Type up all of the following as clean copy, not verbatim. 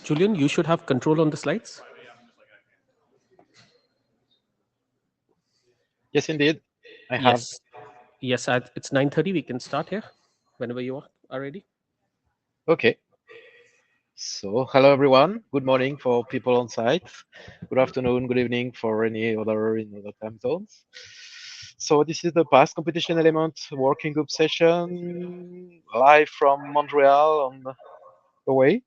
Julian, you should have control on the slides. Yes, indeed. I have. Yes. Yes, it's 9:30. We can start here whenever you are ready. Okay. So, hello everyone. Good morning for people on site. Good afternoon, good evening for any other in other time zones. So, this is the past Computation Element working group session live from Montreal on the way.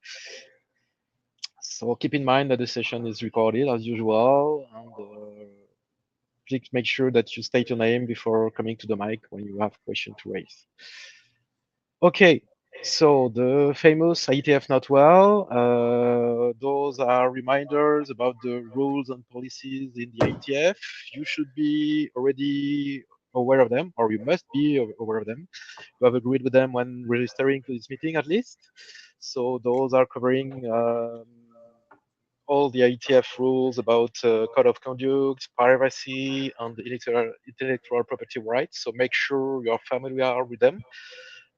So, keep in mind that the session is recorded as usual, and please make sure that you state your name before coming to the mic when you have question to raise. Okay, so the famous IETF not well, those are reminders about the rules and policies in the IETF. You should be already aware of them, or you must be aware of them. You have agreed with them when registering to this meeting at least. So those are covering all the IETF rules about code of conduct, privacy, and intellectual property rights. So make sure you're familiar with them.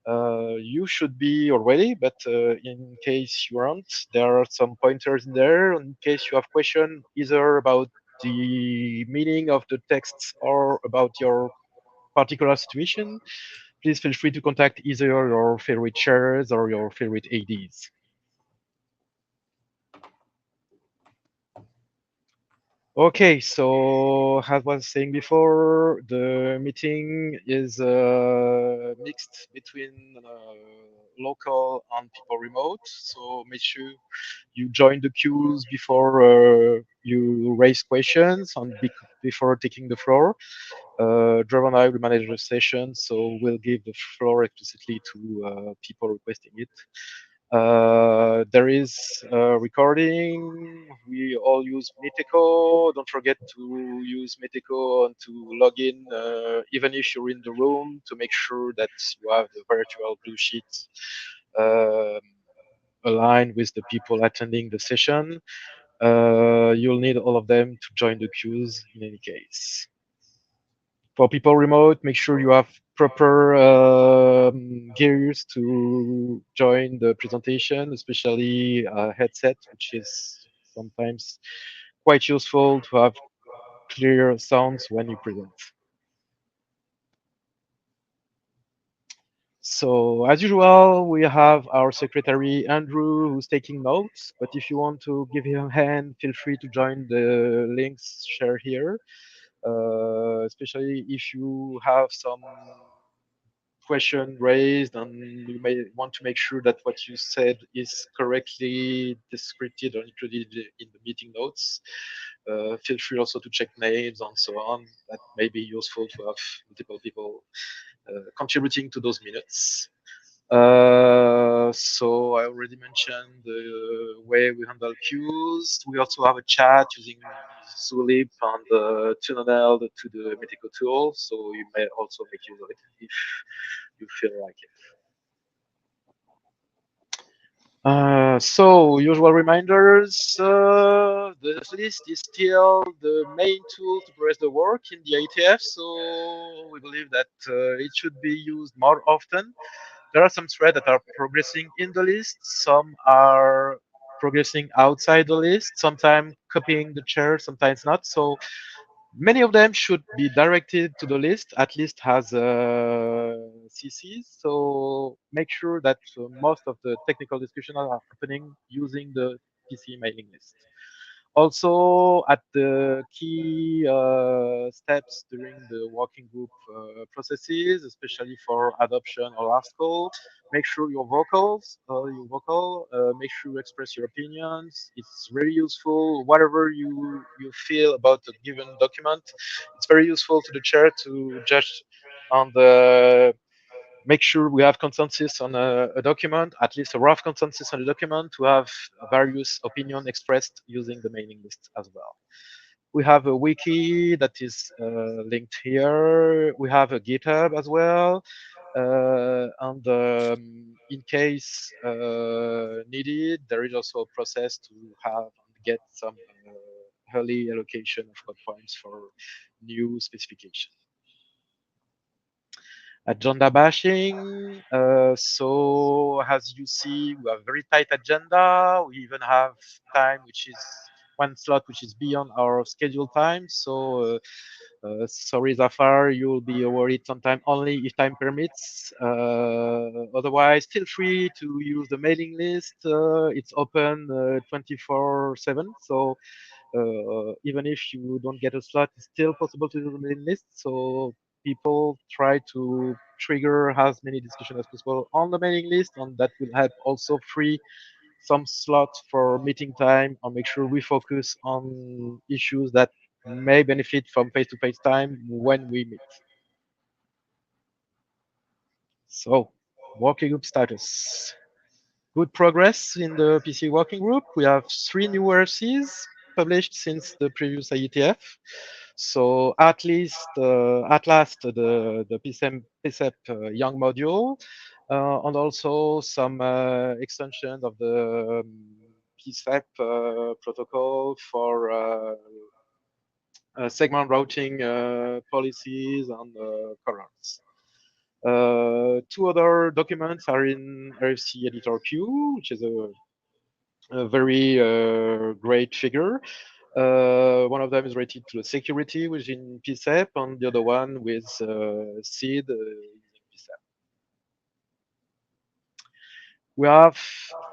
You should be already, but in case you aren't, there are some pointers in there. In case you have question either about the meaning of the texts or about your particular situation, please feel free to contact either your favorite chairs or your favorite ADs. Okay, so as I was saying before, the meeting is mixed between local and people remote. So make sure you join the queues before you raise questions and before taking the floor. Drew and I will manage the session, so we'll give the floor explicitly to people requesting it. There is a recording. We all use Meteco. Don't forget to use Meteco and to log in, even if you're in the room, to make sure that you have the virtual blue sheet um aligned with the people attending the session. You'll need all of them to join the queues in any case. For people remote, make sure you have proper gears to join the presentation, especially a headset, which is sometimes quite useful to have clear sounds when you present. So as usual, we have our secretary, Andrew, who's taking notes. But if you want to give him a hand, feel free to join the links shared here, especially if you have some question raised and you may want to make sure that what you said is correctly described or included in the meeting notes. Feel free also to check names and so on. That may be useful to have multiple people contributing to those minutes. So I already mentioned the way we handle queues. We also have a chat using Zulip and Tunnel to the Metico tool, so you may also make use of it if you feel like it. So usual reminders, the list is still the main tool to progress the work in the IETF, so we believe that it should be used more often. There are some threads that are progressing in the list, some are progressing outside the list, sometimes copying the chair, sometimes not. So many of them should be directed to the list, at least has CCs. So make sure that most of the technical discussions are happening using the PC mailing list. Also, at the key steps during the working group processes, especially for adoption or last call, make sure you're vocal. Make sure you express your opinions. It's very useful. Whatever you feel about a given document, it's very useful to the chair to judge on the make sure we have consensus on a document, at least a rough consensus on the document, to have various opinion expressed using the mailing list as well. We have a wiki that is linked here. We have a GitHub as well. And in case needed, there is also a process to have and get some early allocation of code points for new specification. agenda bashing. So as you see, we have very tight agenda. We even have time, which is one slot, which is beyond our scheduled time. So sorry, Zafar, you'll be awarded some time only if time permits. Otherwise, feel free to use the mailing list. It's open 24/7. So even if you don't get a slot, it's still possible to use the mailing list. So people try to trigger as many discussions as possible on the mailing list, and that will help also free some slots for meeting time and make sure we focus on issues that may benefit from face-to-face time when we meet. So, working group status. Good progress in the PC working group. We have 3 new RFCs published since the previous IETF. So at last, the PCEP young module, and also some extension of the PCEP protocol for segment routing policies and currents. 2 other documents are in RFC editor queue, which is a very great figure. One of them is related to the security within PCEP, and the other one with SID using PCEP. We have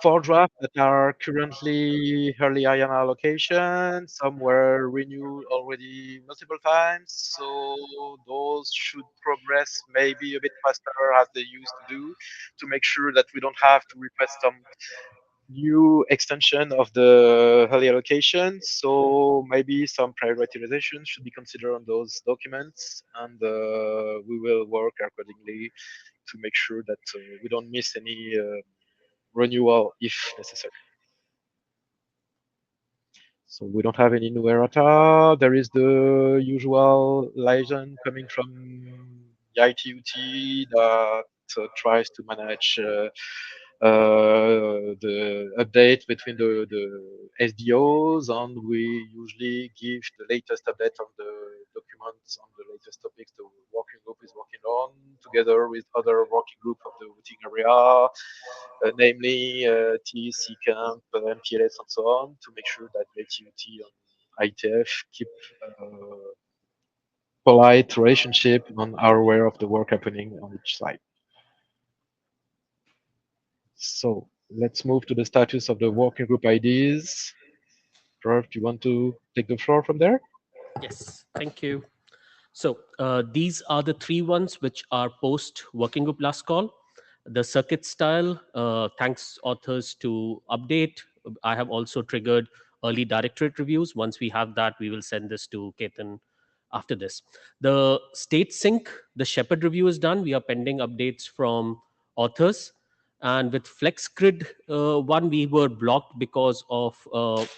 4 drafts that are currently early IAM allocation. Some were renewed already multiple times, so those should progress maybe a bit faster as they used to do to make sure that we don't have to request some new extension of the early allocation. So maybe some prioritization should be considered on those documents, and we will work accordingly to make sure that we don't miss any renewal if necessary. So we don't have any new errata. There is the usual liaison coming from the ITUT that tries to manage the update between the SDOs, and we usually give the latest update on the documents on the latest topics the working group is working on, together with other working group of the routing area, namely TEC Camp, MPLS, and so on, to make sure that the ITUT and IETF keep polite relationship and are aware of the work happening on each side. So let's move to the status of the working group IDs. Prof, do you want to take the floor from there? Yes, thank you. So these are the three ones which are post working group last call. The circuit style, thanks authors to update. I have also triggered early directorate reviews. Once we have that, we will send this to Ketan after this. The state sync, the Shepherd review is done. We are pending updates from authors. And with FlexGrid, one, we were blocked because of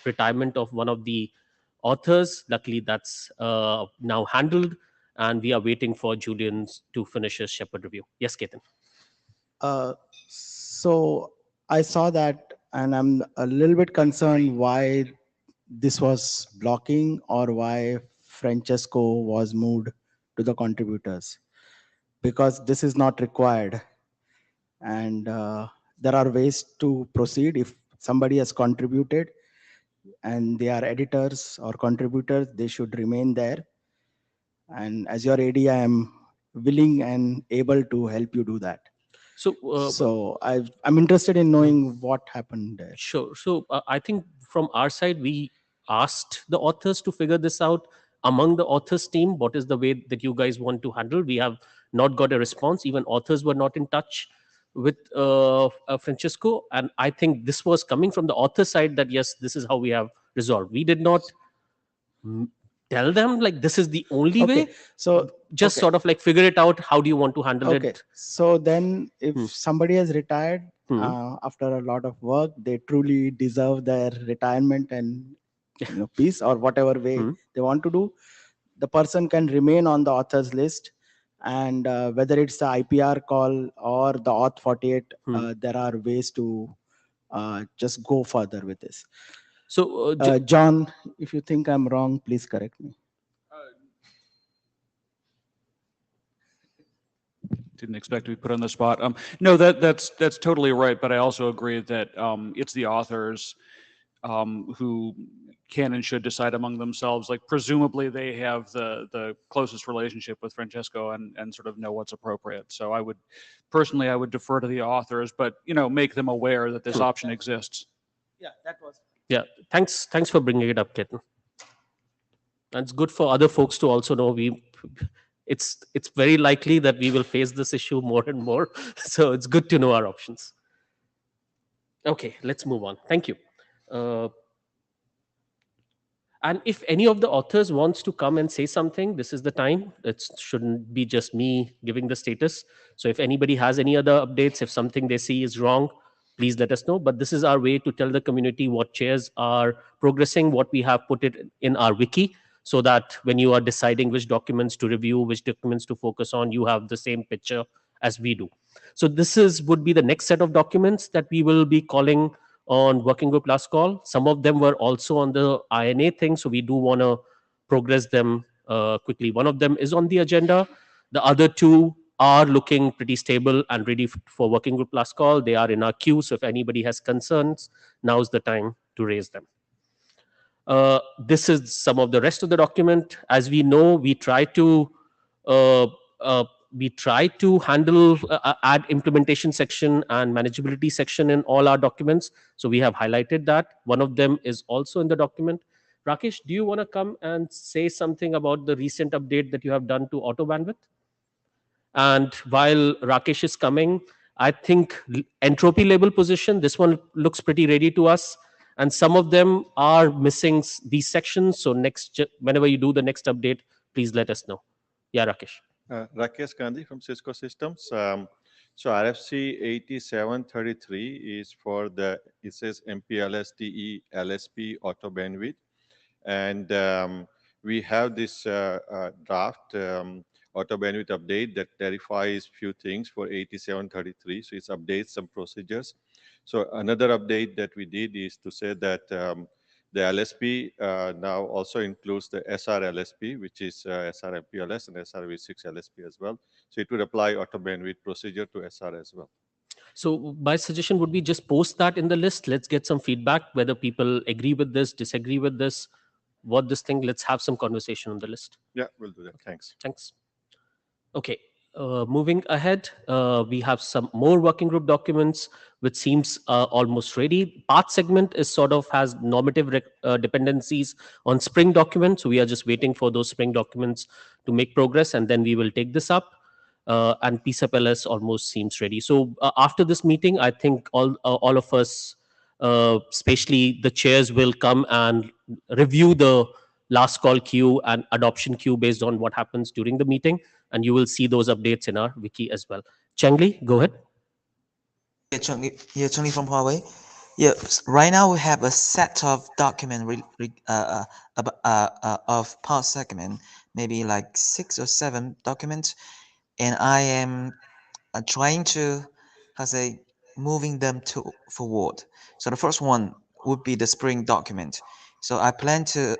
retirement of one of the authors. Luckily, that's now handled, and we are waiting for Julian to finish his Shepherd review. Yes, Ketan. Uh, so I saw that, and I'm a little bit concerned why this was blocking or why Francesco was moved to the contributors, because this is not required. And there are ways to proceed. If somebody has contributed and they are editors or contributors, they should remain there. And as your AD, I am willing and able to help you do that. So, I'm interested in knowing what happened there. sure. So, I think from our side, we asked the authors to figure this out among the authors team. What is the way that you guys want to handle? We have not got a response. Even authors were not in touch with Francesco, and I think this was coming from the author side that yes, this is how we have resolved. We did not mm, tell them like this is the only way. Okay, so Just okay. sort of like figure it out. How do you want to handle Okay, it? so then if Hmm. somebody has retired Hmm. after a lot of work, they truly deserve their retirement and peace, or whatever way Hmm. they want to do. The person can remain on the authors list, and whether it's the IPR call or the auth 48, Hmm. there are ways to just go further with this. So, John, if you think I'm wrong, please correct me. Didn't expect to be put on the spot. No, that's totally right. But I also agree that it's the authors who can and should decide among themselves. Like presumably they have the closest relationship with Francesco and sort of know what's appropriate. So I would personally defer to the authors, but make them aware that this True. option exists. Yeah, that was. Yeah, thanks for bringing it up, Ketan. And it's good for other folks to also know it's very likely that we will face this issue more and more. So it's good to know our options. Okay, let's move on. Thank you. Uh, and if any of the authors wants to come and say something, this is the time. It shouldn't be just me giving the status. So if anybody has any other updates, if something they see is wrong, please let us know. But this is our way to tell the community what chairs are progressing, what we have put it in our wiki, so that when you are deciding which documents to review, which documents to focus on, you have the same picture as we do. So this is would be the next set of documents that we will be calling on working group last call. Some of them were also on the INA thing, so we do want to progress them quickly. One of them is on the agenda. The other two are looking pretty stable and ready for working group last call. They are in our queue, so if anybody has concerns, now's the time to raise them. This is some of the rest of the document. As we know, we try to uh, uh, handle add implementation section and manageability section in all our documents. So we have highlighted that. One of them is also in the document. Rakesh, do you want to come and say something about the recent update that you have done to auto bandwidth? And while Rakesh is coming, I think entropy label position, this one looks pretty ready to us. And some of them are missing these sections. So whenever you do the next update, please let us know. Yeah, Rakesh. Rakesh Gandhi from Cisco Systems. So RFC 8733 is for it says MPLS-DE LSP auto bandwidth. And we have this draft auto bandwidth update that clarifies few things for 8733. So it updates some procedures. So another update that we did is to say that the LSP now also includes the SR LSP, which is SR MPLS and SR V6 LSP as well. So it would apply auto bandwidth procedure to SR as well. So my suggestion would be just post that in the list. Let's get some feedback, whether people agree with this, disagree with this, what this thing. Let's have some conversation on the list. Yeah, we'll do that. Thanks. Thanks. Okay, moving ahead, we have some more working group documents, which seems almost ready. Path segment is sort of has normative dependencies on Spring documents. So we are just waiting for those Spring documents to make progress, and then we will take this up. And PSAP-LS almost seems ready. So after this meeting, I think all of us, especially the chairs, will come and review the last call queue and adoption queue based on what happens during the meeting, and you will see those updates in our wiki as well. Changli, go ahead. Yeah, Chunli from Huawei. Yeah, right now we have a set of document of part segment, maybe like 6 or 7 documents, and I am trying to, how say, moving them forward. So the first one would be the Spring document. So I plan to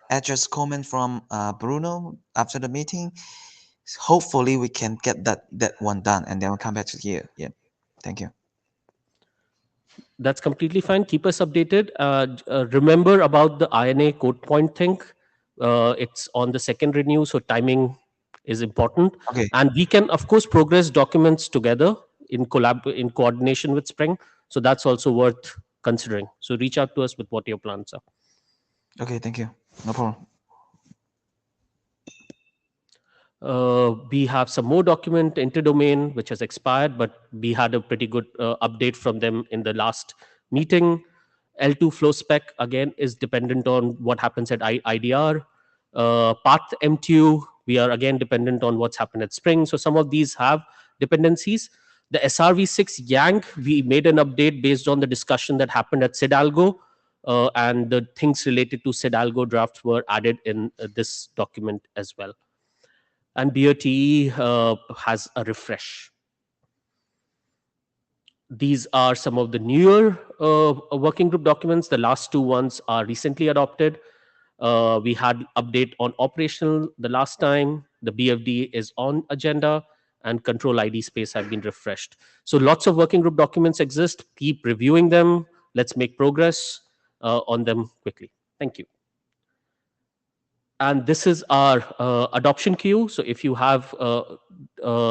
address comment from Bruno after the meeting. Hopefully we can get that one done, and then we'll come back to here. Yeah, thank you. That's completely fine. Keep us updated. Remember about the INA code point thing. It's on the second renew, so timing is important. Okay. And we can, of course, progress documents together in coordination with Spring. So that's also worth considering. So reach out to us with what your plans are. Okay, thank you. No problem. We have some more document interdomain which has expired, but we had a pretty good update from them in the last meeting. L2 flow spec again is dependent on what happens at IDR. Path MTU, we are again dependent on what's happened at Spring. So some of these have dependencies. The SRv6 Yang, we made an update based on the discussion that happened at SIDALGO, and the things related to SIDALGO drafts were added in this document as well. And BOTE has a refresh. These are some of the newer working group documents. The last two ones are recently adopted. We had update on operational the last time. The BFD is on agenda. and control ID space have been refreshed. So lots of working group documents exist. Keep reviewing them. Let's make progress on them quickly. Thank you. And this is our adoption queue. So if you have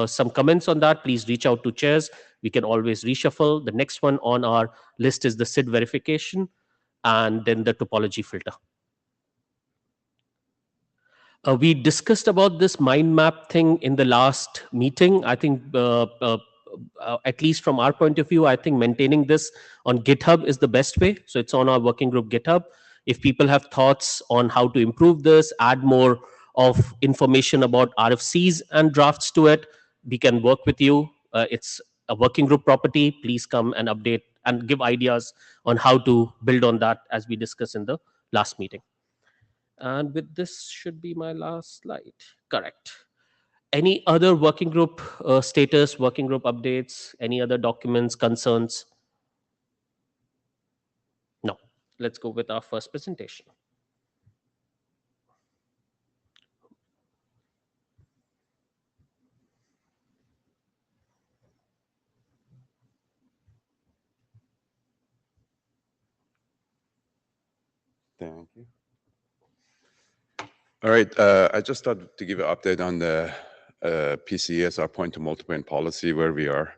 some comments on that, please reach out to chairs. We can always reshuffle. The next one on our list is the SID verification and then the topology filter. We discussed about this mind map thing in the last meeting. I think, at least from our point of view, I think maintaining this on GitHub is the best way. So it's on our working group GitHub. If people have thoughts on how to improve this, add more of information about RFCs and drafts to it, we can work with you. It's a working group property. Please come and update and give ideas on how to build on that, as we discussed in the last meeting. And with this should be my last slide. Correct. Any other working group status, working group updates, any other documents, concerns? No. Let's go with our first presentation. Thank you. All right, I just thought to give an update on the PCE as our point-to-multipoint policy, where we are.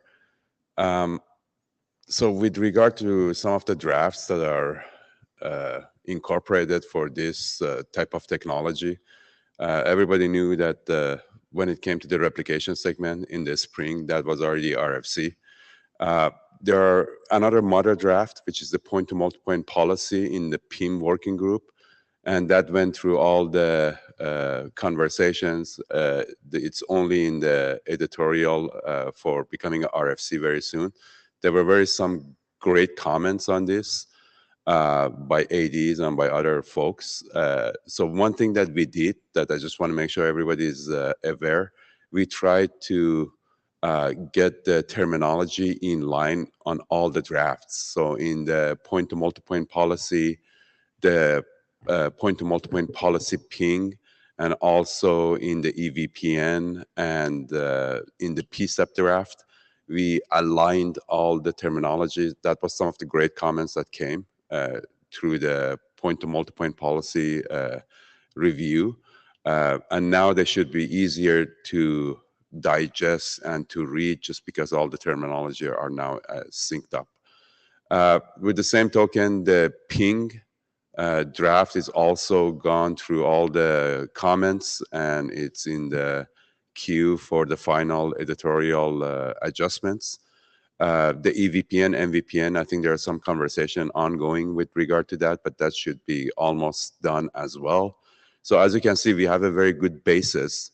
So with regard to some of the drafts that are incorporated for this type of technology, everybody knew that when it came to the replication segment in the spring, that was already RFC. There are another mother draft, which is the point-to-multipoint policy in the PIM working group, and that went through all the conversations. It's only in the editorial for becoming an RFC very soon. There were some great comments on this by ADs and by other folks. So one thing that we did that I just want to make sure everybody is aware, we tried to get the terminology in line on all the drafts. So in the point-to-multipoint policy, the point-to-multipoint policy ping, and also in the EVPN and in the PCEP draft, we aligned all the terminologies. That was some of the great comments that came through the point-to-multipoint policy review. And now they should be easier to digest and to read, just because all the terminology are now synced up. With the same token, the ping draft is also gone through all the comments, and it's in the queue for the final editorial adjustments. The EVPN, MVPN, I think there are some conversation ongoing with regard to that, but that should be almost done as well. So as you can see, we have a very good basis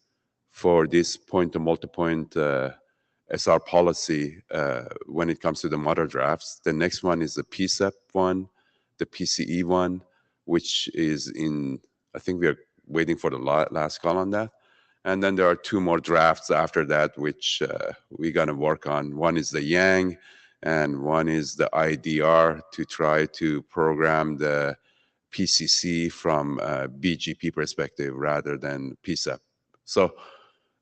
for this point-to-multipoint SR policy when it comes to the mother drafts. The next one is the PCEP one, the PCE one, which is in, I think we are waiting for the last call on that. And then there are two more drafts after that, which we're going to work on. One is the Yang, and one is the IDR, to try to program the PCC from a BGP perspective rather than PCEP. So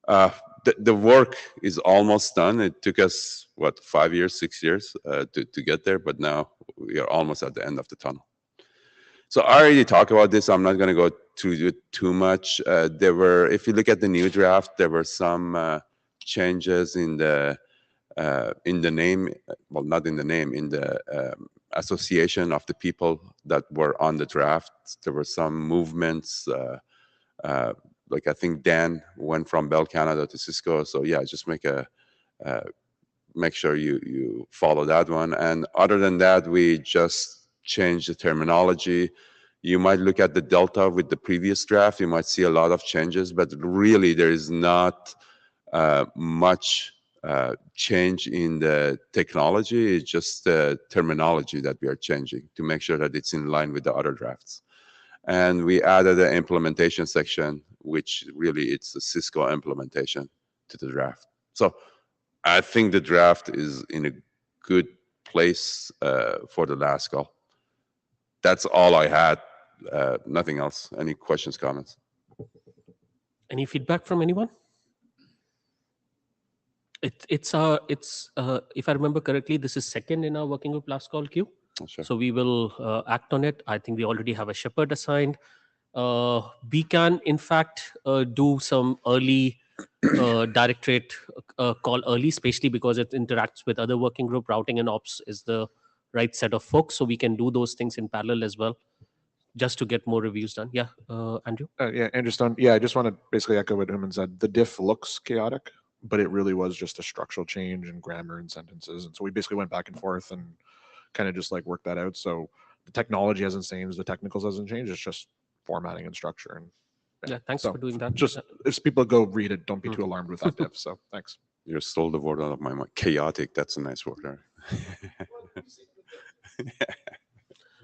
the work is almost done. It took us, 5 years, 6 years to get there, but now we are almost at the end of the tunnel. So I already talked about this. I'm not going to go through it too much. If you look at the new draft, there were some changes in the name, well, not in the name, in the association of the people that were on the draft. There were some movements, like I think Dan went from Bell Canada to Cisco. So yeah, just make sure you follow that one. And other than that, we just change the terminology. You might look at the delta with the previous draft. You might see a lot of changes, but really there is not much change in the technology. It's just the terminology that we are changing to make sure that it's in line with the other drafts. And we added the implementation section, which really it's the Cisco implementation to the draft. So I think the draft is in a good place for the last call. That's all I had. Nothing else. Any questions, comments? Any feedback from anyone? It's if I remember correctly, this is second in our working group last call queue. Sure. So we will act on it. I think we already have a shepherd assigned. We can, in fact, do some early directorate call early, especially because it interacts with other working group. Routing and ops is the right set of folks, so we can do those things in parallel as well, just to get more reviews done. Yeah, Andrew. Yeah, Andrew Stone. Yeah, I just want to basically echo what Human said. The diff looks chaotic, but it really was just a structural change in grammar and sentences. And so we basically went back and forth and kind of just like worked that out. So the technology hasn't changed, the technicals hasn't changed. It's just formatting and structure. And Yeah, thanks so for doing that. just if people go read it, don't be too alarmed with that diff. So thanks. You stole the word out of my mind. Chaotic. That's a nice word. Right?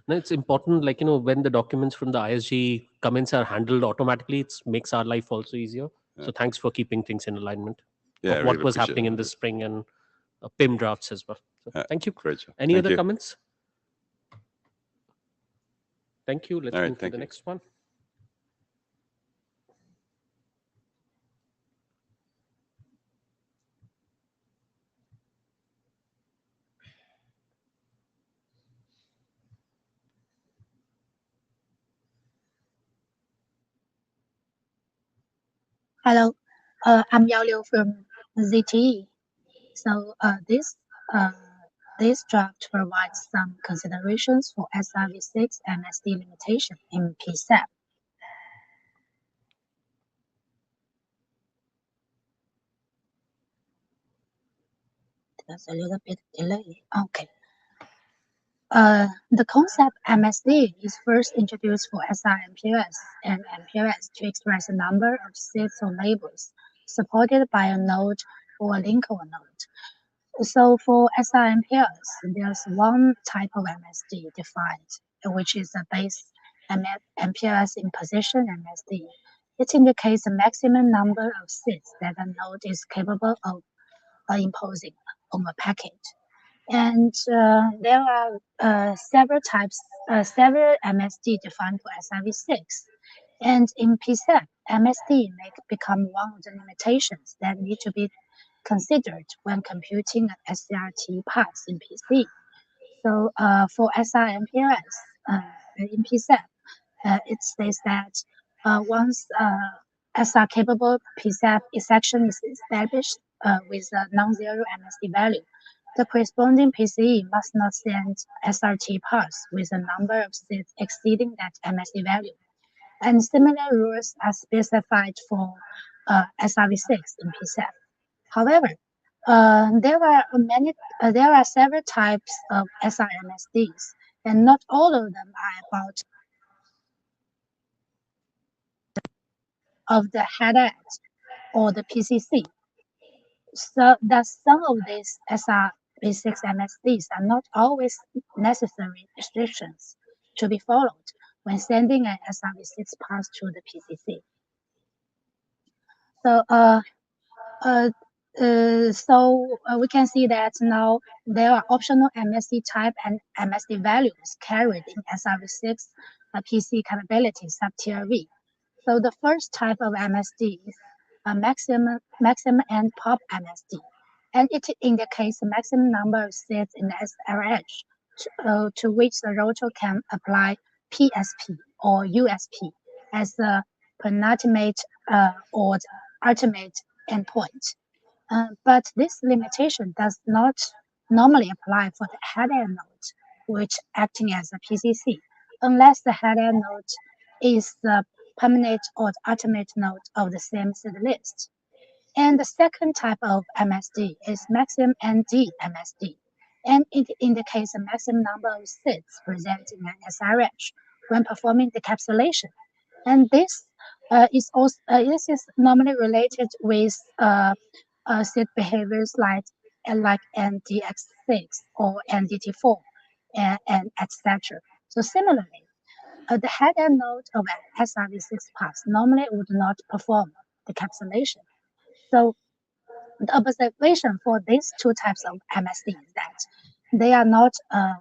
No, it's important, like, when the documents from the ISG comments are handled automatically, it makes our life also easier. Yeah. So thanks for keeping things in alignment Yeah, I of what really was appreciate happening it. in the spring and PIM drafts as well. So thank you. Great job. Any Thank other you. comments? Thank you. Let's All right, move to thank the you. next one. Hello, I'm Yao Liu from ZTE. So this draft provides some considerations for SRv6 MSD limitation in PSAP. There's a little bit delay. Okay. The concept MSD is first introduced for SR MPLS and MPLS to express a number of seeds or labels supported by a node or a link or node. So for SR MPLS, there's one type of MSD defined, which is a base MPLS in position MSD. It indicates the maximum number of seeds that a node is capable of imposing on a packet. And there are several MSD defined for SRv6. And in PSAP, MSD may become one of the limitations that need to be considered when computing an SCRT pass in PC. So for SRMPLS in PSAP, it states that once SR capable PSAP section is established with a non-zero MSD value, the corresponding PCE must not send SRT pass with a number of seeds exceeding that MSD value. And similar rules are specified for SRv6 in PSAP. However, there are several types of SRMSDs, and not all of them are about of the header or the PCC. So that some of these SRv6 MSDs are not always necessary restrictions to be followed when sending an SRv6 pass to the PCC. So we can see that now there are optional MSD type and MSD values carried in SRv6 PC capability sub-tier V. So the first type of MSD is a maximum and pop MSD, and it indicates the maximum number of seeds in the SRH to which the router can apply PSP or USP as the penultimate or ultimate endpoint. But this limitation does not normally apply for the header node, which acting as a PCC, unless the header node is the permanent or the ultimate node of the same seed list. And the second type of MSD is maximum ND MSD, and it indicates the maximum number of seeds present in an SRH when performing decapsulation. And this is normally related with seed behaviors like NDX6 or NDT4 and etc. So similarly, the header node of an SRv6 pass normally would not perform decapsulation. So the observation for these two types of MSD is that they are not a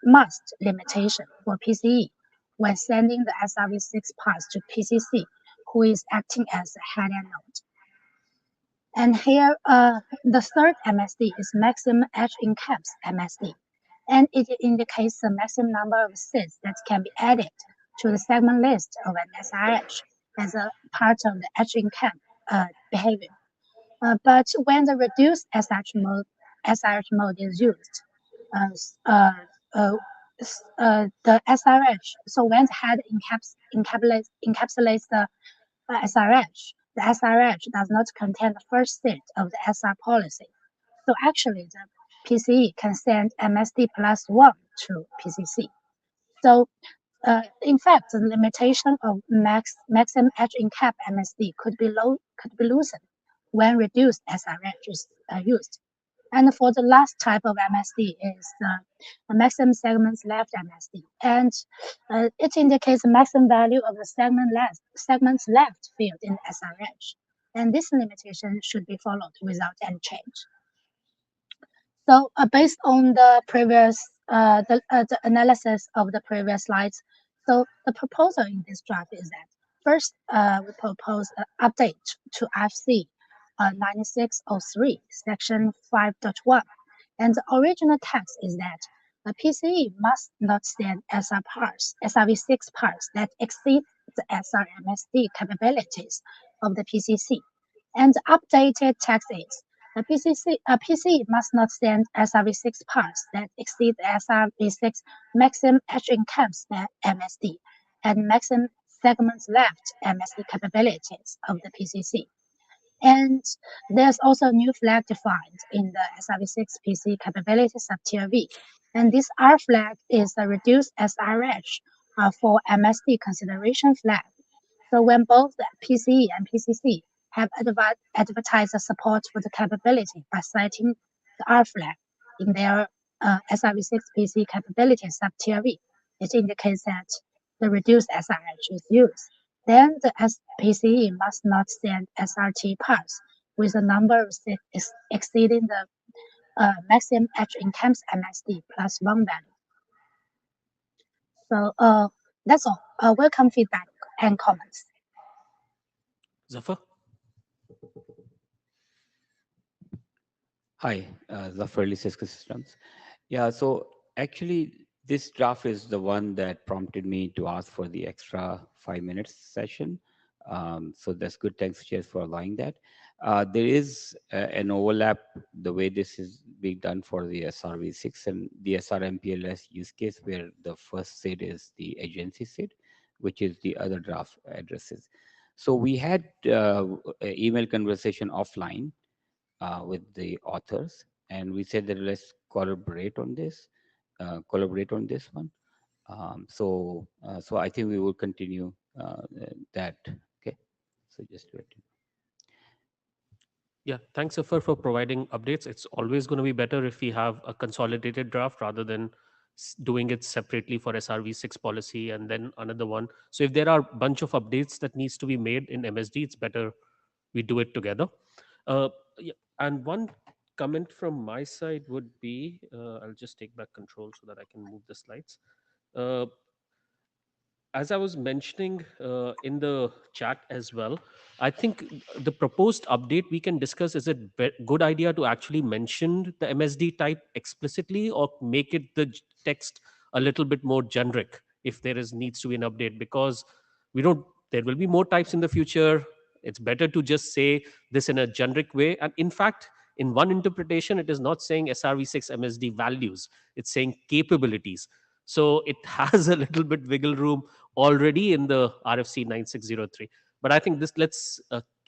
must limitation for PCE when sending the SRv6 pass to PCC, who is acting as a header node. And here, the third MSD is maximum edge in caps MSD, and it indicates the maximum number of seeds that can be added to the segment list of an SRH as a part of the edge in cap behavior. But when the reduced SRH mode is used, uh, uh, uh, the SRH, so when the head encapsulates the SRH, the SRH does not contain the first state of the SR policy. So actually, the PCE can send MSD plus 1 to PCC. So in fact, the limitation of maximum edge in cap MSD could be loosened when reduced SRH is used. And for the last type of MSD is the maximum segments left MSD, and it indicates the maximum value of the segments left field in SRH. And this limitation should be followed without any change. So based on the previous the analysis of the previous slides, so the proposal in this draft is that first we propose an update to FC 9603 section 5.1, and the original text is that the PCE must not send SRv6 parts that exceed the SRMSD capabilities of the PCC, and the updated text is the PC must not send SRv6 parts that exceed the SRv6 maximum edge caps MSD and maximum segments left MSD capabilities of the PCC. And there's also a new flag defined in the SRv6 PC capability subtier V. And this R flag is a reduced SRH for MSD consideration flag. So when both the PCE and PCC have advertised the support for the capability by citing the R flag in their SRv6 PC capability subtier V, it indicates that the reduced SRH is used. Then the PCE must not send SRT parts with a number of exceeding the maximum edge in camps MSD plus 1 value. So that's all. Welcome feedback and comments. Zafar? Hi, Zafar Ali, Cisco Systems. Yeah, so actually, this draft is the one that prompted me to ask for the extra 5 minutes session. So that's good. Thanks, Chair, for allowing that. There is an overlap the way this is being done for the SRv6 and the SRMPLS use case, where the first SID is the agency SID, which is the other draft addresses. So we had email conversation offline with the authors, and we said that let's collaborate on this one. So I think we will continue that. Okay, so just wait. Yeah, thanks, Zafar, for providing updates. It's always going to be better if we have a consolidated draft rather than doing it separately for SRv6 policy and then another one. So if there are a bunch of updates that needs to be made in MSD, it's better we do it together. Yeah, and one comment from my side would be, I'll just take back control so that I can move the slides. As I was mentioning in the chat as well, I think the proposed update we can discuss, is it good idea to actually mention the MSD type explicitly or make it the text a little bit more generic if there is needs to be an update, because there will be more types in the future. It's better to just say this in a generic way. And in fact, in one interpretation, it is not saying SRv6 MSD values, it's saying capabilities. So it has a little bit wiggle room already in the RFC 9603. But I think let's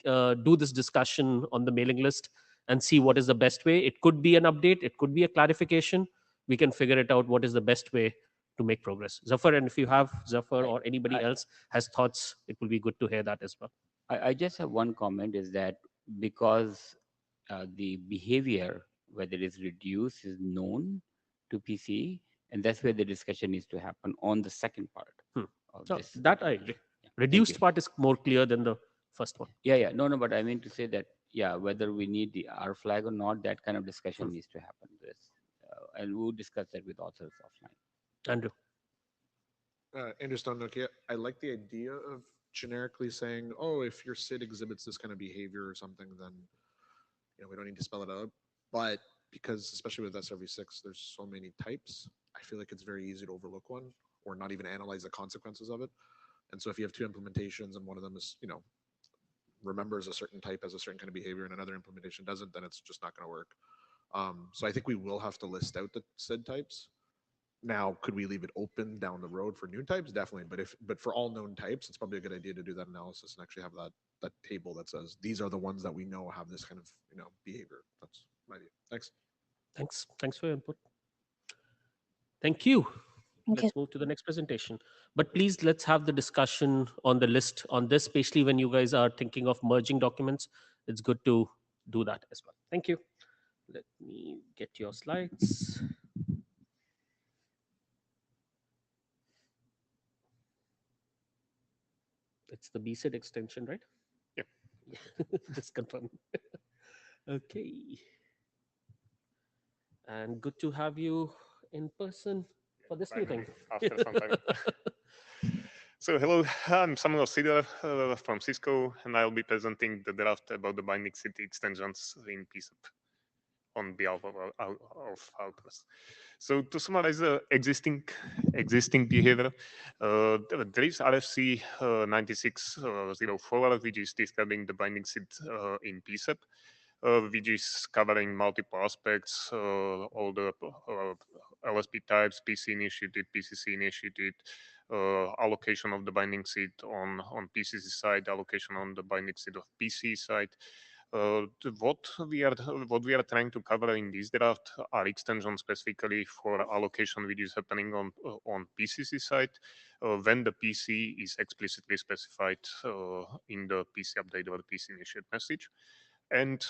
do this discussion on the mailing list and see what is the best way. It could be an update, it could be a clarification. We can figure it out what is the best way to make progress. Zafar, and if you have, Zafar or anybody else has thoughts, it will be good to hear that as well. I just have one comment, is that because the behavior, whether it is reduced, is known to PCE, and that's where the discussion needs to happen on the second part of So this. that I agree. Reduced part is more clear than the first one. Yeah. No, but I mean to say that, yeah, whether we need the R flag or not, that kind of discussion needs to happen. And we'll discuss that with authors offline. Andrew. Andrew Stone, okay, I like the idea of generically saying, oh, if your SID exhibits this kind of behavior or something, then we don't need to spell it out. But because especially with SRv6, there's so many types, I feel like it's very easy to overlook one or not even analyze the consequences of it. And so if you have two implementations and one of them is, remembers a certain type as a certain kind of behavior and another implementation doesn't, then it's just not going to work. So I think we will have to list out the SID types. Now, could we leave it open down the road for new types? Definitely. But for all known types, it's probably a good idea to do that analysis and actually have that table that says these are the ones that we know have this kind of behavior. That's my view. Thanks. Thanks for your input. Thank you. Thank you. Let's move to the next presentation. But please, let's have the discussion on the list on this, especially when you guys are thinking of merging documents. It's good to do that as well. Thank you. Let me get your slides. It's the BSID extension, right? Yeah. Just confirm. Okay. And good to have you in person for this meeting. After some time. So hello, I'm Samuel Sidor from Cisco, and I'll be presenting the draft about the binding city extensions in PCEP on behalf of Outpost. So to summarize the existing behavior, there is RFC 9604, which is describing the binding seed in PCEP, which is covering multiple aspects, all the LSP types, PC initiated, PCC initiated, allocation of the binding seed on PCC side, allocation on the binding seed of PC side. What we are trying to cover in this draft are extensions specifically for allocation which is happening on PCC side when the PC is explicitly specified in the PC update or PC initiate message, and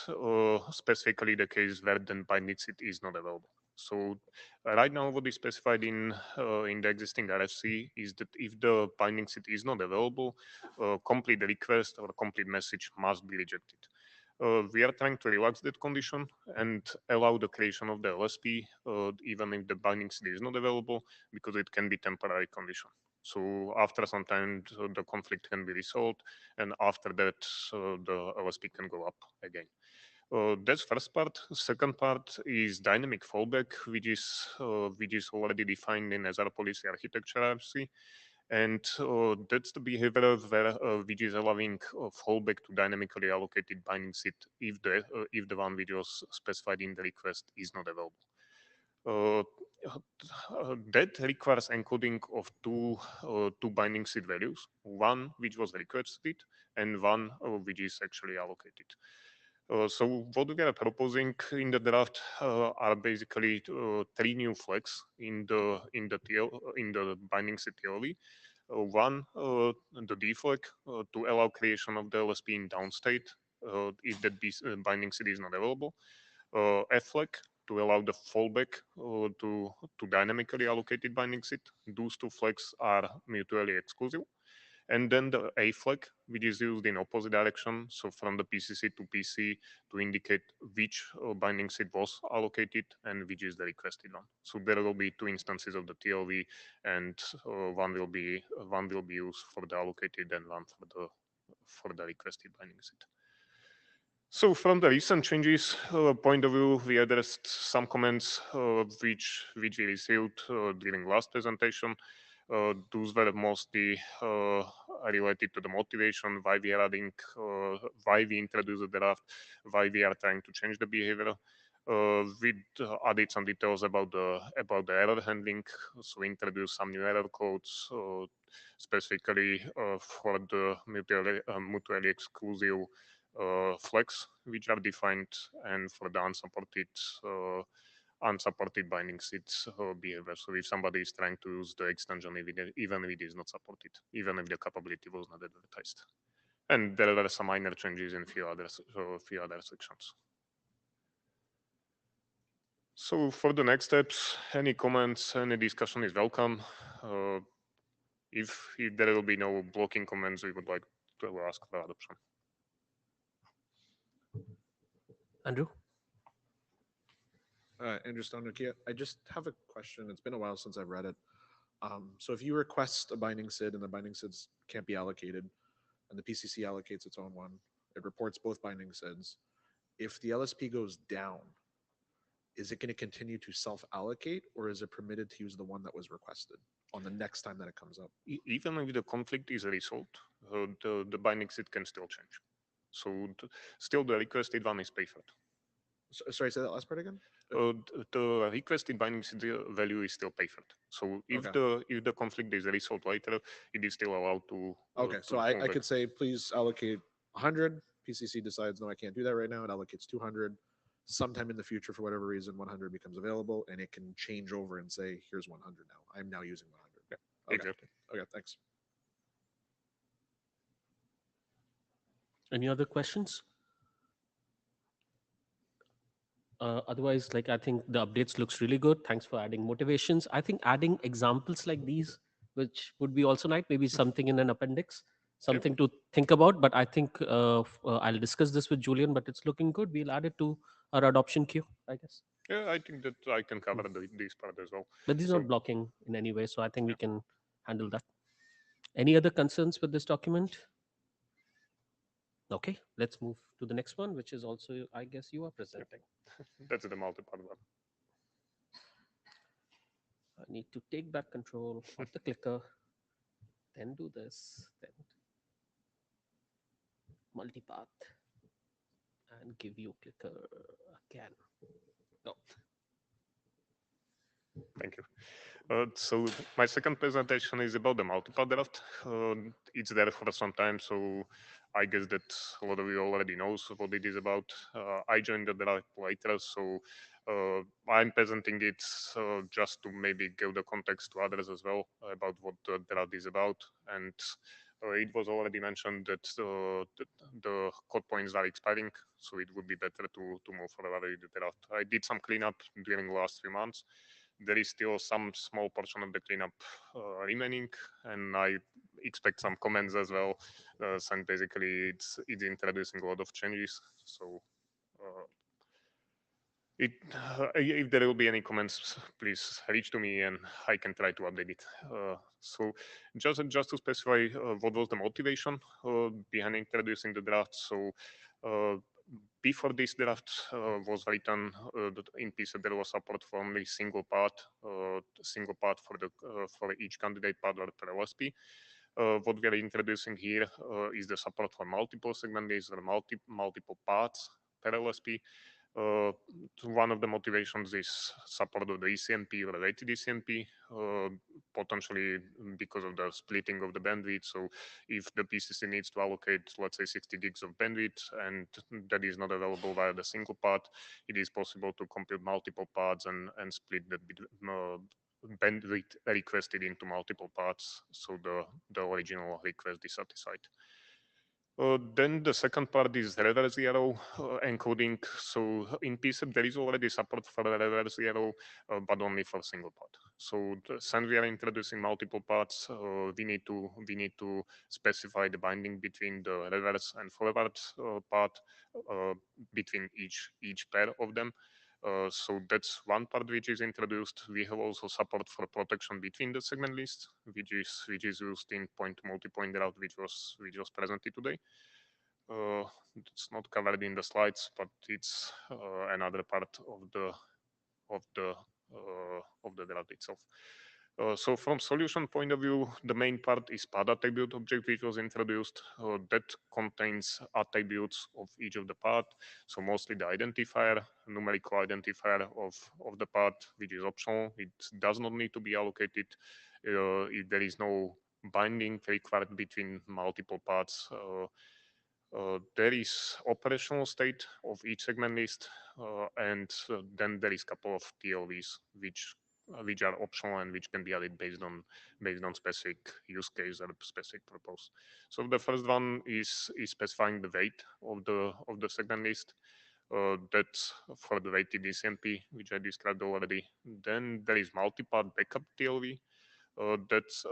specifically the case where then binding seed is not available. So right now, what is specified in the existing RFC is that if the binding seed is not available, complete request or complete message must be rejected. We are trying to relax that condition and allow the creation of the LSP even if the binding seed is not available, because it can be temporary condition. So after some time, the conflict can be resolved, and after that, the LSP can go up again. That's first part. Second part is dynamic fallback, which is already defined in SR policy architecture RFC. And that's the behavior where which is allowing fallback to dynamically allocated binding seed if the one which was specified in the request is not available. That requires encoding of two binding seed values, one which was requested and one which is actually allocated. So what we are proposing in the draft are basically three new flags in the binding seed TLV. One, the D flag to allow creation of the LSP in downstate if that binding seed is not available. F flag to allow the fallback to dynamically allocated binding seed. Those two flags are mutually exclusive. And then the A flag, which is used in opposite direction, so from the PCC to PC to indicate which binding seed was allocated and which is the requested one. So there will be two instances of the TLV, and one will be used for the allocated and one for the requested binding seed. So from the recent changes point of view, we addressed some comments which we received during last presentation. Those were mostly related to the motivation, why we are adding, why we introduced the draft, why we are trying to change the behavior. We added some details about the error handling, so we introduced some new error codes, specifically for the mutually exclusive flags which are defined, and for the unsupported binding seeds behavior. So if somebody is trying to use the extension, even if it is not supported, even if the capability was not advertised. And there are some minor changes in few other sections. So for the next steps, any comments, any discussion is welcome. If there will be no blocking comments, we would like to ask for adoption. Andrew? Andrew Stonenukia, I just have a question. It's been a while since I've read it. So if you request a binding SID and the binding SIDs can't be allocated, and the PCC allocates its own one, it reports both binding SIDs. if the LSP goes down, is it going to continue to self-allocate, or is it permitted to use the one that was requested on the next time that it comes up? Even if the conflict is resolved, the binding seed can still change. So still the requested one is preferred. Sorry, say that last part again. The requested binding seed value is still preferred. So if Okay. the conflict is resolved later, it is still allowed to. Okay, to so I convert. could say, please allocate 100. PCC decides, no, I can't do that right now. It allocates 200. Sometime in the future, for whatever reason, 100 becomes available, and it can change over and say, here's 100 now. I'm now using 100. Yeah, Okay. exactly. Okay, thanks. Any other questions? Otherwise, like I think the updates looks really good. Thanks for adding motivations. I think adding examples like these, which would be also nice, maybe something in an appendix, something to think about. But I think I'll discuss this with Julian. But it's looking good. We'll add it to our adoption queue, I guess. Yeah, I think that I can cover this part as well. But this is So- not blocking in any way, so I think we can handle that. Any other concerns with this document? Okay, let's move to the next one, which is also, I guess, you are presenting. That's the multi-part one. I need to take back control of the clicker, then do this, then multipath, and give you clicker again. No. Thank you. So my second presentation is about the multi-part draft. It's there for some time, so I guess that a lot of you already knows what it is about. I joined the draft later, so I'm presenting it just to maybe give the context to others as well about what the draft is about. And it was already mentioned that the code points are expiring, so it would be better to move forward with the draft. I did some cleanup during the last 3 months. There is still some small portion of the cleanup remaining, and I expect some comments as well. And basically, it's introducing a lot of changes. So, if there will be any comments, please reach to me, and I can try to update it. So, just to specify, what was the motivation behind introducing the draft? So. Before this draft was written in PCE, there was support for only single part for the for each candidate part or per LSP. What we are introducing here is the support for multiple segment lists or multiple parts per LSP. One of the motivations is support of the ECMP or related ECMP, potentially because of the splitting of the bandwidth. So if the PCC needs to allocate, let's say, 60 gigs of bandwidth, and that is not available via the single part, it is possible to compute multiple parts and split the bandwidth requested into multiple parts, so the original request is satisfied. Then the second part is reverse zero encoding. So in PCEP, there is already support for reverse zero, but only for single part. So since we are introducing multiple parts, we need to specify the binding between the reverse and forward part between each pair of them. So that's one part which is introduced. We have also support for protection between the segment lists, which is used in point-to-multipoint route, which was presented today. It's not covered in the slides, but it's another part of the draft itself. So from solution point of view, the main part is path attribute object which was introduced. That contains attributes of each of the path. So mostly the identifier, numerical identifier of the path, which is optional. It does not need to be allocated if there is no binding required between multiple paths. There is operational state of each segment list, and then there is a couple of TLVs which are optional and which can be added based on specific use case or specific purpose. So the first one is specifying the weight of the segment list. That's for the weighted ECMP, which I described already. Then there is multi-part backup TLV. That's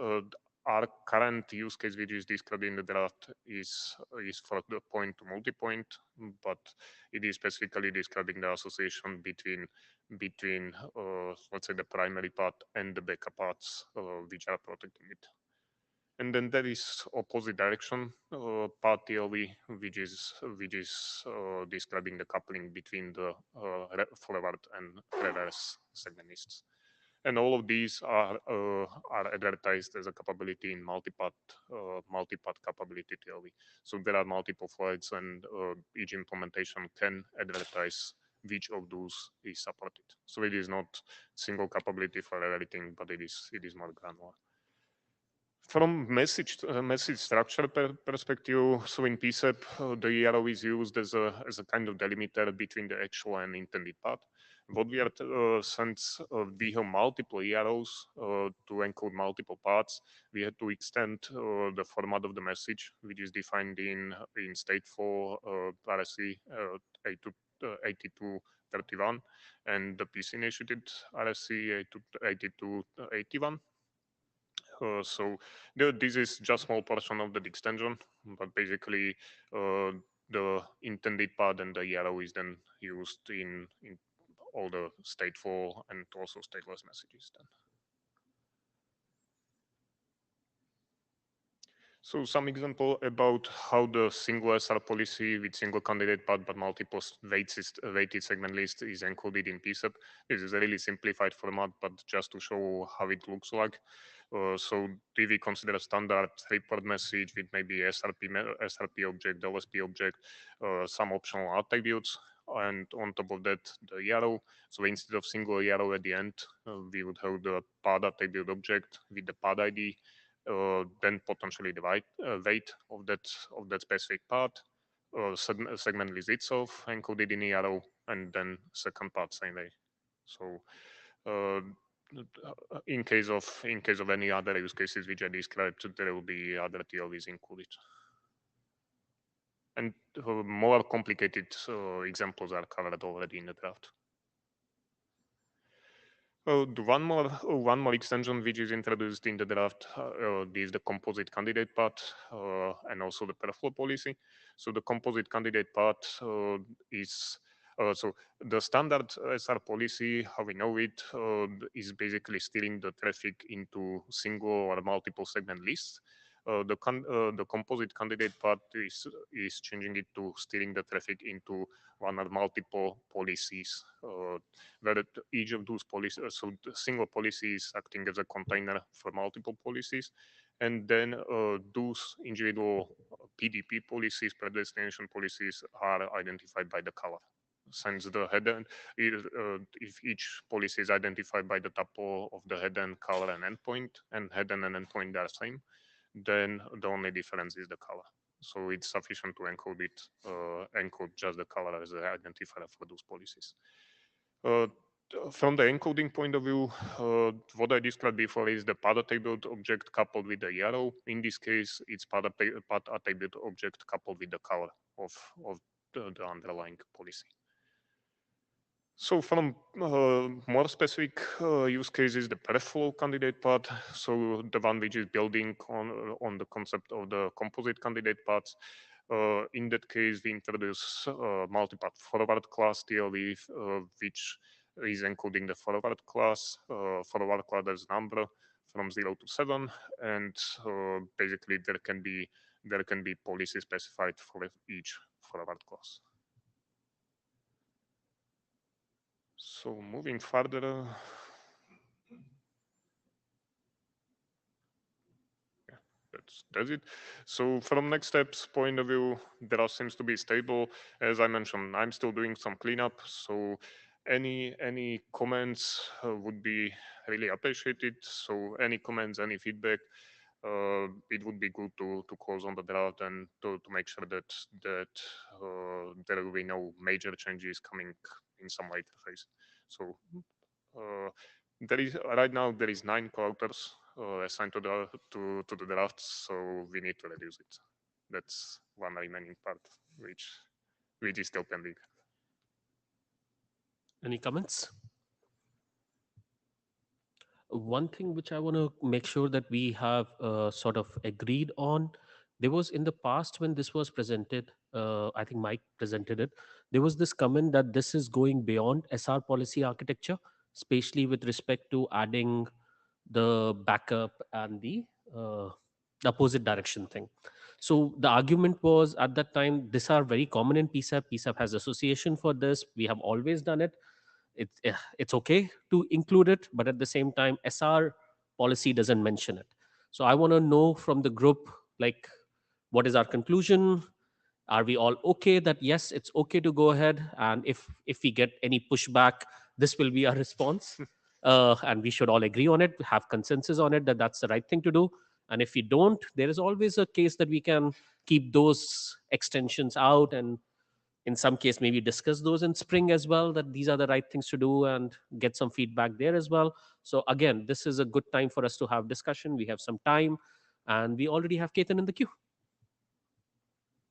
our current use case, which is described in the draft, is for the point to multi-point, but it is specifically describing the association between let's say the primary part and the backup parts which are protecting it. And then there is opposite direction path theory, which is describing the coupling between the forward and reverse segment lists. And all of these are advertised as a capability in multipath capability theory. So there are multiple flights, and each implementation can advertise which of those is supported. So it is not single capability for everything, but it is more granular. From message structure perspective, so in PSEP, the arrow is used as a kind of delimiter between the actual and intended path. What we are since we have multiple arrows to encode multiple paths, we had to extend the format of the message, which is defined in stateful RSC 8231 and the PC initiated RSC 8281. So this is just small portion of the extension, but basically the intended path and the arrow is then used in all the stateful and also stateless messages then. So some example about how the single SR policy with single candidate path but multiple weighted segment list is encoded in PSEP. This is a really simplified format, but just to show how it looks like. So we consider a standard report message with maybe SRP object, LSP object, some optional attributes, and on top of that, the arrow. So instead of single arrow at the end, we would have the path attribute object with the path ID, then potentially the weight of that specific path, segment list itself encoded in the arrow, and then second path same way. So in case of any other use cases which I described, there will be other TLVs included. And more complicated examples are covered already in the draft. One more extension which is introduced in the draft is the composite candidate path and also the perflow policy. So the composite candidate path is so the standard SR policy, how we know it, is basically steering the traffic into single or multiple segment lists. The composite candidate path is changing it to steering the traffic into one or multiple policies, where each of those policies, so the single policy is acting as a container for multiple policies, and then those individual PDP policies, predestination policies, are identified by the color. Since the header, if each policy is identified by the tuple of the header and color and endpoint, and header and endpoint are same, then the only difference is the color. So it's sufficient to encode just the color as the identifier for those policies. From the encoding point of view, what I described before is the path attribute object coupled with the arrow. In this case, it's path attribute object coupled with the color of the underlying policy. So from more specific use cases, the perflow candidate path, so the one which is building on the concept of the composite candidate paths. In that case, we introduce multipath forward class TLV, which is encoding the forward class. Forward class as number from 0 to 7, and basically there can be policy specified for each forward class. So moving further, that's it. So from next steps point of view, there seems to be stable. As I mentioned, I'm still doing some cleanup. So any comments would be really appreciated. So any comments, any feedback, it would be good to close on the draft and to make sure that there will be no major changes coming in some later phase. So right now there is 9 co-authors assigned to the draft, so we need to reduce it. That's one remaining part which is still pending. Any comments? One thing which I want to make sure that we have sort of agreed on, there was in the past when this was presented, I think Mike presented it, there was this comment that this is going beyond SR policy architecture, especially with respect to adding the backup and the the opposite direction thing. So the argument was at that time, these are very common in PSAP. PSAP has association for this. We have always done it. It's okay to include it, but at the same time, SR policy doesn't mention it. So I want to know from the group, like, what is our conclusion? Are we all okay that yes, it's okay to go ahead? And if we get any pushback, this will be our response, and we should all agree on it, have consensus on it, that that's the right thing to do. And if we don't, there is always a case that we can keep those extensions out, and in some case maybe discuss those in spring as well, that these are the right things to do, and get some feedback there as well. So again, this is a good time for us to have discussion. We have some time, and we already have Ketan in the queue.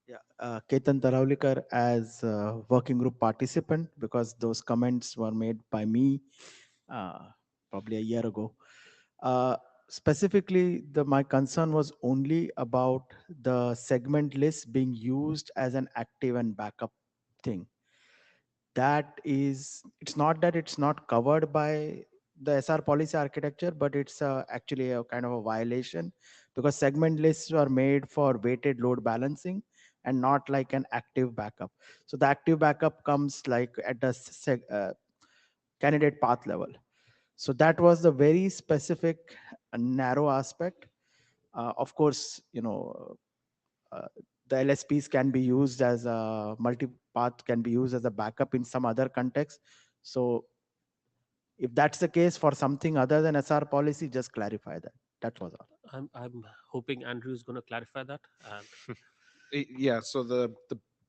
Yeah, Ketan Taravlikar as working group participant, because those comments were made by me uh, probably a year ago. Specifically, my concern was only about the segment list being used as an active and backup thing. That is, it's not that it's not covered by the SR policy architecture, but it's actually a kind of a violation, because segment lists are made for weighted load balancing and not like an active backup. So the active backup comes like at the candidate path level. So that was the very specific narrow aspect. Of course, uh, the LSPs can be used as a multipath, can be used as a backup in some other context. So if that's the case for something other than SR policy, just clarify that. That was all. I'm hoping Andrew is going to clarify that. And Yeah, so the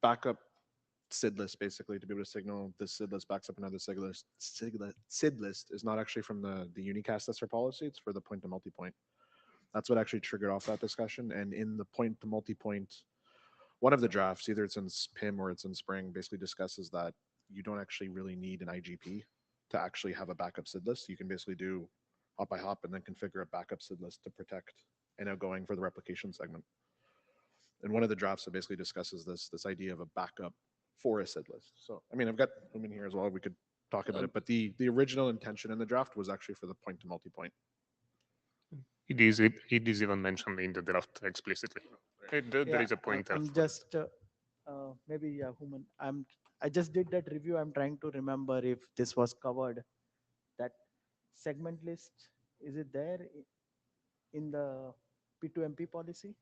backup SID list, basically, to be able to signal this SID list backs up another SID list is not actually from the unicast SR policy. It's for the point to multipoint. That's what actually triggered off that discussion. And in the point to multipoint, one of the drafts, either it's in PIM or it's in Spring, basically discusses that you don't actually really need an IGP to actually have a backup SID list. You can basically do hop by hop and then configure a backup SID list to protect an outgoing for the replication segment. And one of the drafts that basically discusses this idea of a backup for a SID list. So I mean, I've got them in here as well. We could talk about it, but the original intention in the draft was actually for the point to multipoint. It is even mentioned in the draft explicitly. There is a pointer. I'm just maybe yeah, human. I just did that review. I'm trying to remember if this was covered. That segment list, is it there in the P2MP policy?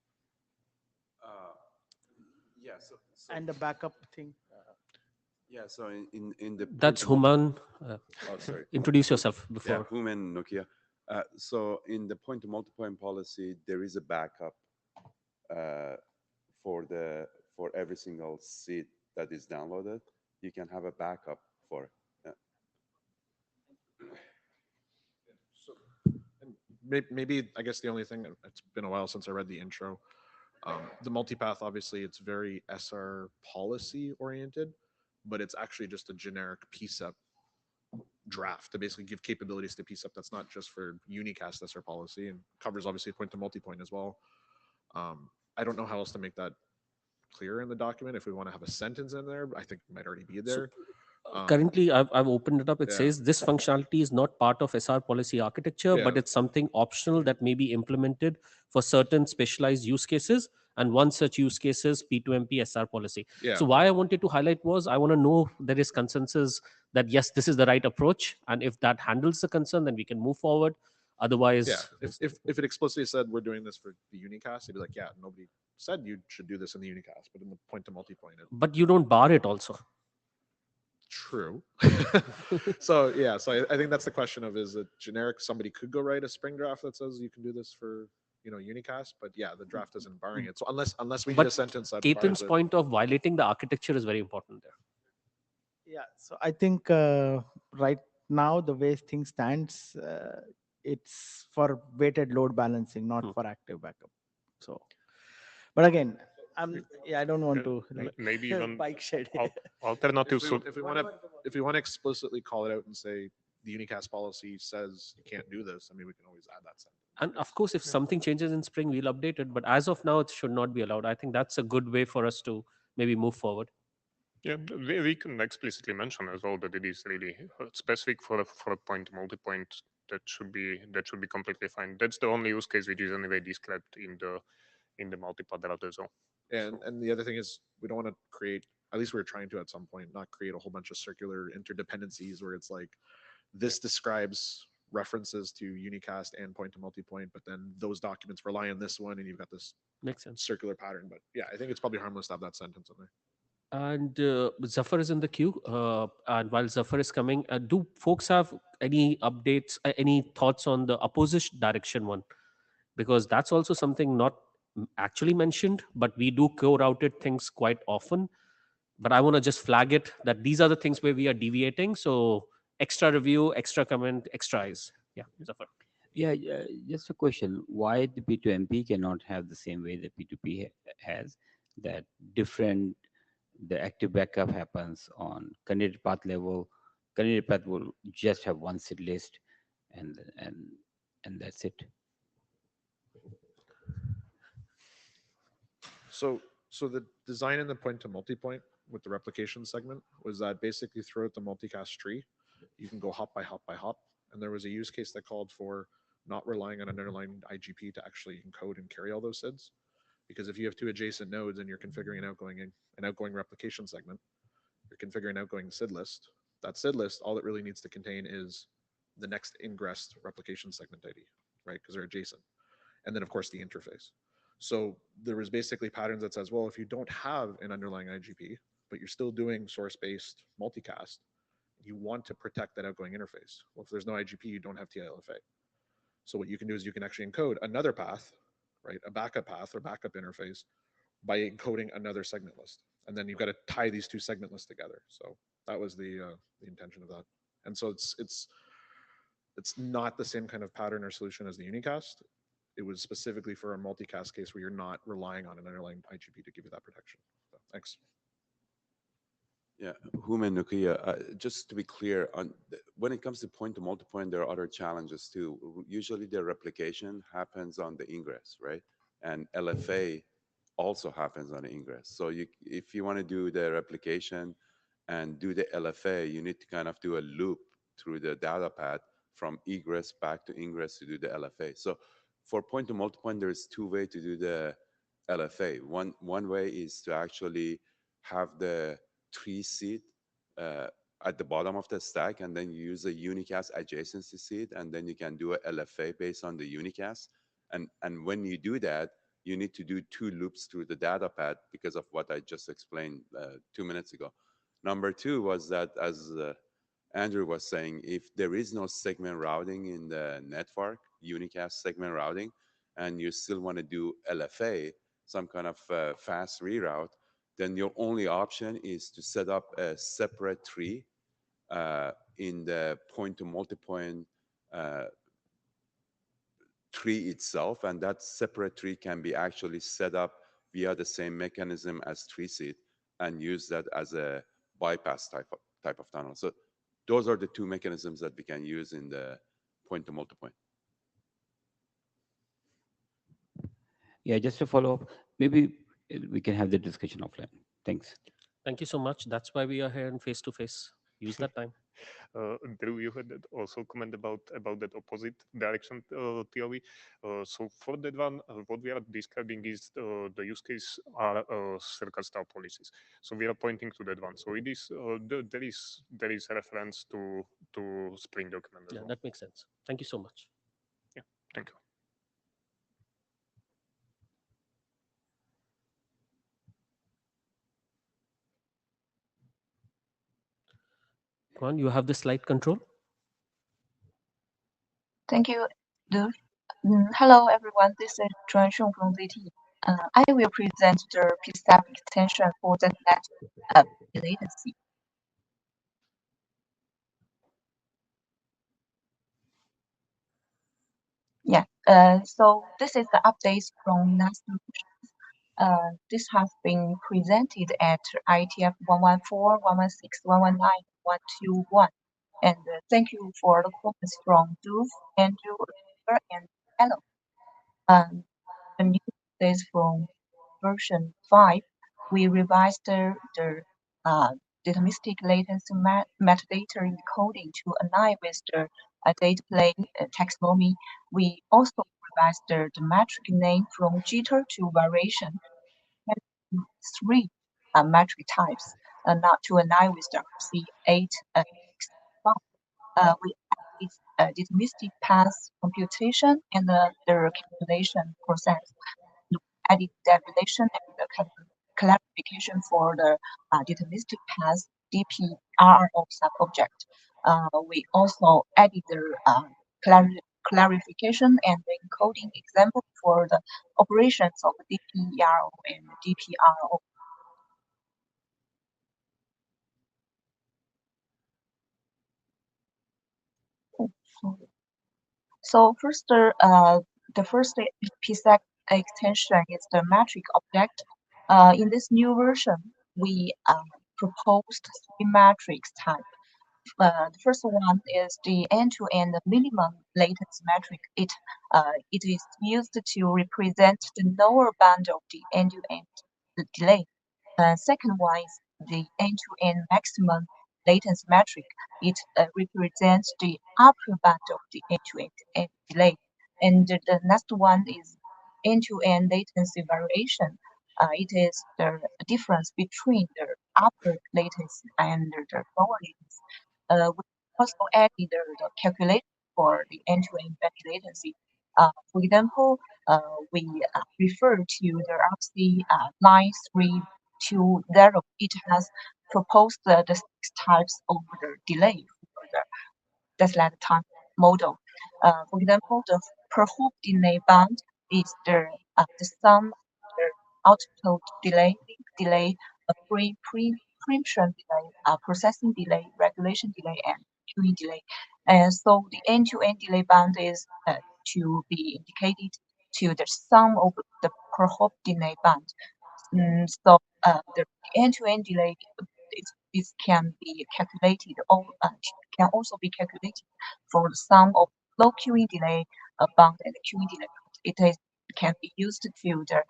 Yeah, And the backup thing. yeah, so in the that's point to Human. oh, sorry. Introduce yourself Yeah, before. Human Nokia. So in the point to multipoint policy, there is a backup uh, for every single seed that is downloaded. You can have a backup for it. So, and maybe I guess the only thing, it's been a while since I read the intro. The multipath, obviously, it's very SR policy oriented, but it's actually just a generic PCEP draft to basically give capabilities to PCEP that's not just for unicast SR policy, and covers obviously point to multipoint as well. I don't know how else to make that clear in the document. If we want to have a sentence in there, I think it might already be there. Currently, I've opened it up. It Yeah. says this functionality is not part of SR policy architecture, but Yeah. it's something optional that may be implemented for certain specialized use cases. And one such use case is P2MP SR policy. Yeah. So why I wanted to highlight was I want to know there is consensus that yes, this is the right approach. And if that handles the concern, then we can move forward. Otherwise, Yeah, if it explicitly said we're doing this for the unicast, it'd be like, yeah, nobody said you should do this in the unicast, but in the point to multipoint, but you don't bar it also. true. So yeah, so I think that's the question of, is it generic? Somebody could go write a Spring draft that says you can do this for unicast, but yeah, the draft isn't barring it. So unless we get But a sentence that Ketan's bars it. point of violating the architecture is very important there. Yeah, so I think right now the way things stands, it's for weighted load balancing, not for active backup. So, but again, I don't want to Maybe even bike shed. alternative. If we want to explicitly call it out and say the unicast policy says you can't do this, I mean, we can always add that sentence. And of course, if something changes in spring, we'll update it. But as of now, it should not be allowed. I think that's a good way for us to maybe move forward. Yeah, we can explicitly mention as well that it is really specific for a point multipoint that should be completely fine. That's the only use case which is anyway described in the multipath router zone. And the other thing is we don't want to create, at least we were trying to at some point, not create a whole bunch of circular interdependencies where it's like this describes references to unicast and point to multipoint, but then those documents rely on this one and you've got this Makes sense. circular pattern. But yeah, I think it's probably harmless to have that sentence in there. And Zafar is in the queue. And while Zafar is coming, do folks have any updates, any thoughts on the opposite direction one? Because that's also something not actually mentioned, but we do co-routed things quite often. But I want to just flag it that these are the things where we are deviating. So extra review, extra comment, extra eyes. Yeah, Zafar. Yeah, just a question. Why the P2MP cannot have the same way the P2P has, that different, the active backup happens on candidate path level. Candidate path will just have one seed list, and that's it. So the design in the point to multipoint with the replication segment was that basically throughout the multicast tree, you can go hop by hop by hop. And there was a use case that called for not relying on an underlying IGP to actually encode and carry all those SIDs. Because if you have two adjacent nodes and you're configuring an outgoing replication segment, you're configuring an outgoing SID list. That SID list, all it really needs to contain is the next ingress replication segment ID, right? Because they're adjacent. And then of course the interface. So there was basically patterns that says, well, if you don't have an underlying IGP, but you're still doing source-based multicast, you want to protect that outgoing interface. Well, if there's no IGP, you don't have TLFA. So what you can do is you can actually encode another path, right? A backup path or backup interface by encoding another segment list. And then you've got to tie these two segment lists together. So that was the intention of that. And so it's not the same kind of pattern or solution as the unicast. It was specifically for a multicast case where you're not relying on an underlying IGP to give you that protection. So, thanks. Yeah, Huma and Nukia, just to be clear, when it comes to point to multipoint, there are other challenges too. Usually the replication happens on the ingress, right? And LFA also happens on the ingress. So if you want to do the replication and do the LFA, you need to kind of do a loop through the data path from egress back to ingress to do the LFA. So for point to multipoint, there's two ways to do the LFA. One way is to actually have the tree seed at the bottom of the stack, and then you use a unicast adjacency seed, and then you can do a LFA based on the unicast. And when you do that, you need to do two loops through the data path because of what I just explained 2 minutes ago. Number two was that, as Andrew was saying, if there is no segment routing in the network, unicast segment routing, and you still want to do LFA, some kind of fast reroute, then your only option is to set up a separate tree in the point to multipoint tree itself, and that separate tree can be actually set up via the same mechanism as tree seed and use that as a bypass type of tunnel. So those are the two mechanisms that we can use in the point to multipoint. Yeah, just to follow up, maybe we can have the discussion offline. Thanks. Thank you so much. That's why we are here in face to face. Use that time. Drew, you had also comment about that opposite direction theory. So for that one, what we are describing is the use case are circle style policies. So we are pointing to that one. So it is there is reference to Spring document as Yeah, well. that makes sense. Thank you so much. Yeah, thank you. Kwan, you have the slide control. Thank you, Duv. Hello, everyone. This is Chuan Sheng from ZT. I will present the PCE extension for the net latency. Yeah. So this is the updates from NAS solutions. This has been presented at IETF 114, 116, 119, 121. And thank you for the comments from Duv, Andrew, and Hello. The new updates from version 5, we revised the deterministic latency metadata encoding to align with the data plane taxonomy, we also revised the metric name from jitter to variation, and three metric types, not to align with the C8 we added deterministic path computation and the calculation process. We added derivation and the clarification for the deterministic path DPRO subobject. We also added the clarification and the encoding example for the operations of DPRO and DPRO. Oh, sorry. So first, the first PSEC extension is the metric object. In this new version, we proposed three metrics type. The first one is the end-to-end minimum latency metric. It is used to represent the lower bound of the end-to-end delay. Second one is the end-to-end maximum latency metric. It represents the upper bound of the end-to-end delay. And the next one is end-to-end latency variation. It is the difference between the upper latency and the lower latency. We also added the calculation for the end-to-end batch latency. For example, we refer to the RC 9320. It has proposed the six types of the delay for the deadline time model. For example, the per hop delay bound is the sum of the output delay, link delay, preemption delay, processing delay, regulation delay, and queuing delay. And so the end-to-end delay bound is to be indicated to the sum of the per hop delay bound. So the end-to-end delay it can be calculated or can also be calculated for the sum of low queuing delay bound and queuing delay bound. It can be used to the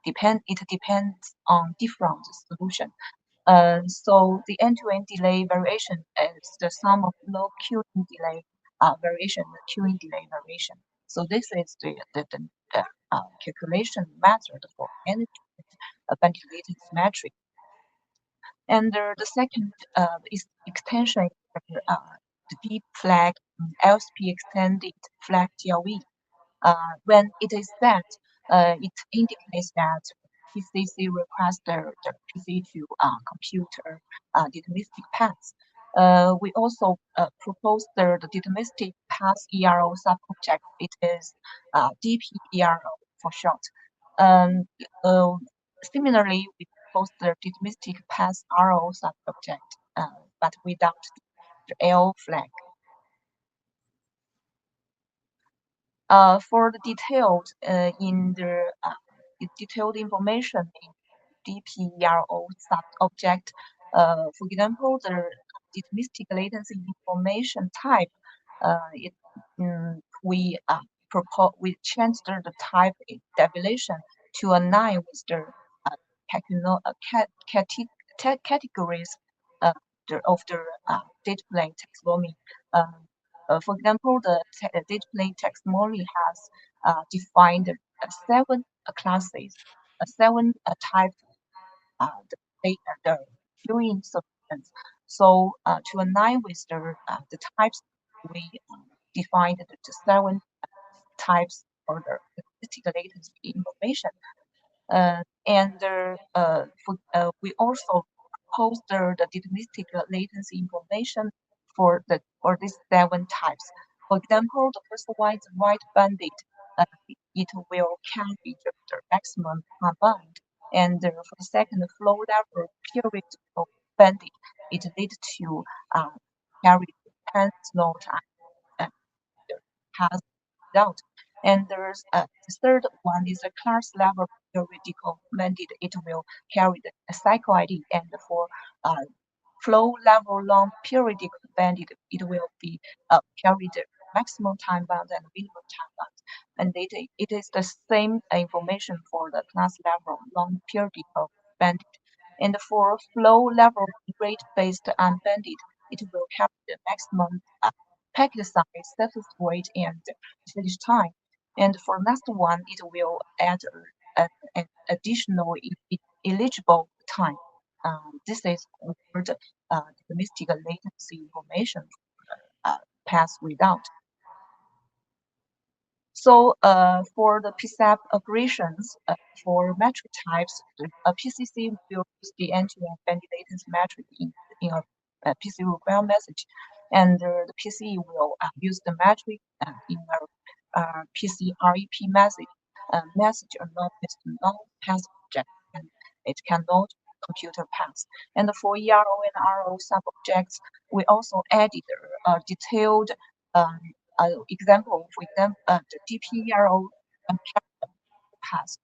it depends on different solution. So the end-to-end delay variation is the sum of low queuing delay variation and queuing delay variation. So this is the calculation method for end-to-end bandwidth latency metric. And the second is extension the deep flag LSP extended flag GLV. When it is set, it indicates that PCC requests the PC to compute deterministic paths. We also propose the deterministic path ERO subobject. It is DPERO for short. Similarly, we propose the deterministic path RO subobject, but without the L flag. For the detailed in the detailed information in DPERO sub-object, for example, the deterministic latency information type, we changed the type definition to align with the categories of the data plane taxonomy. For example, the data plane taxonomy has defined seven classes, seven types the queuing solutions. So to align with the types, we defined the seven types for the statistic latency information. We also propose the deterministic latency information for these seven types. For example, the first one is wide banded. It will carry the maximum bound. And for the second flow level period of banded, it leads to carry 10 slow time has result. And there's the third one is a class level periodical banded. It will carry the cycle ID, and for flow level long periodic banded, it will be carry the maximum time bound and minimum time bound. And it is the same information for the class level long periodical banded. And for flow level rate based unbanded, it will carry the maximum packet size, success rate, and finish time. And for next one, it will add an additional eligible time. This is called deterministic latency information pass without. So for the PSAP operations, for metric types, a PCC will use the end-to-end bandit latency metric in a PCE require message, and the PCE will use the metric in a PCREP message. Message anonymous to non-pass object, and it cannot computer pass. And for ERO and RO sub-objects, we also added a detailed example. For example, the DPERO and pass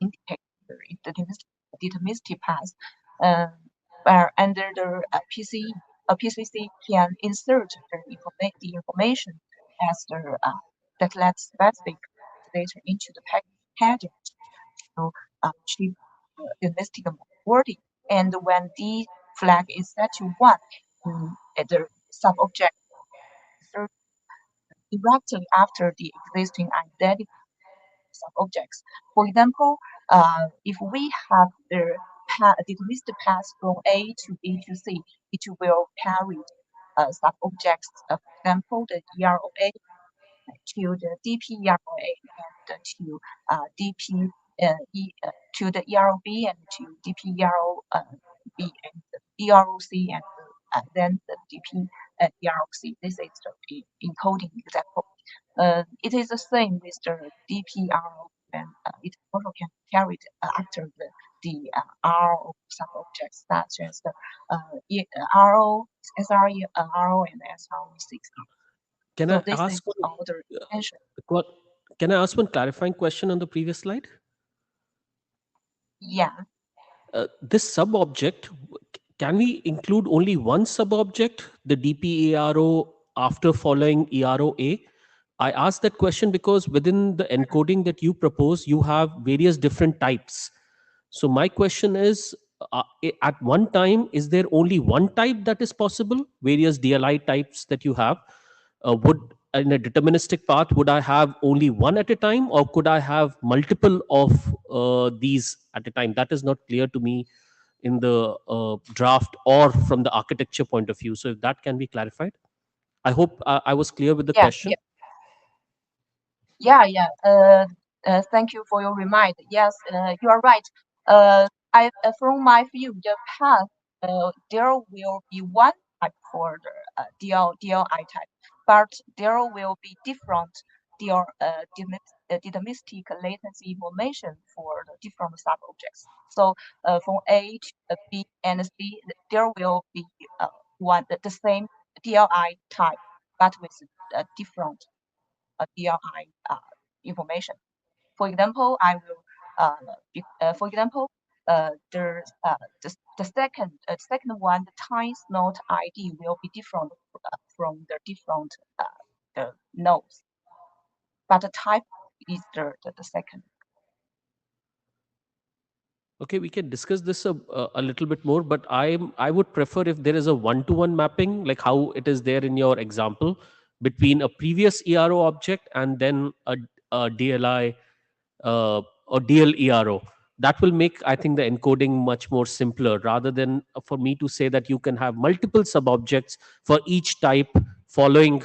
indicate the deterministic path. Where under the PCE, a PCC can insert the information as the that specific data into the package to achieve deterministic wording. And when the flag is set to 1, the sub-object insert directly after the existing identity sub-objects. For example, if we have the deterministic path from A to B to C, it will carry sub-objects, for example, the EROA to the DP-EROA and to DP to the EROB and to DP-EROB and EROC and then the DP EROC. This is the encoding example. It is the same with the DPRO, and it also can carry it after the RO sub-objects such as the RO, SRE, RO, and SRE6. Can So I this ask is all the extension. Can I ask one clarifying question on the previous slide? Yeah. This sub-object, can we include only one sub-object, the DPARO, after following EROA? I asked that question because within the encoding that you propose, you have various different types. So my question is, at one time, is there only one type that is possible? Various DLI types that you have? Would in a deterministic path, would I have only one at a time, or could I have multiple of these at a time? That is not clear to me in the draft or from the architecture point of view. So if that can be clarified, I hope I was clear with the question. Yeah. Thank you for your remind. Yes, you are right. From my view, the path, there will be one type for the DLI type, but there will be different deterministic latency information for the different sub-objects. So from A to B and C, there will be the same DLI type, but with different DLI information. For example, I will the second one, the time node ID will be different from the different the nodes, but the type is the second. Okay, we can discuss this a little bit more, but I would prefer if there is a one-to-one mapping, like how it is there in your example, between a previous ERO object and then a DLI or DL ERO. That will make, I think, the encoding much more simpler, rather than for me to say that you can have multiple sub-objects for each type following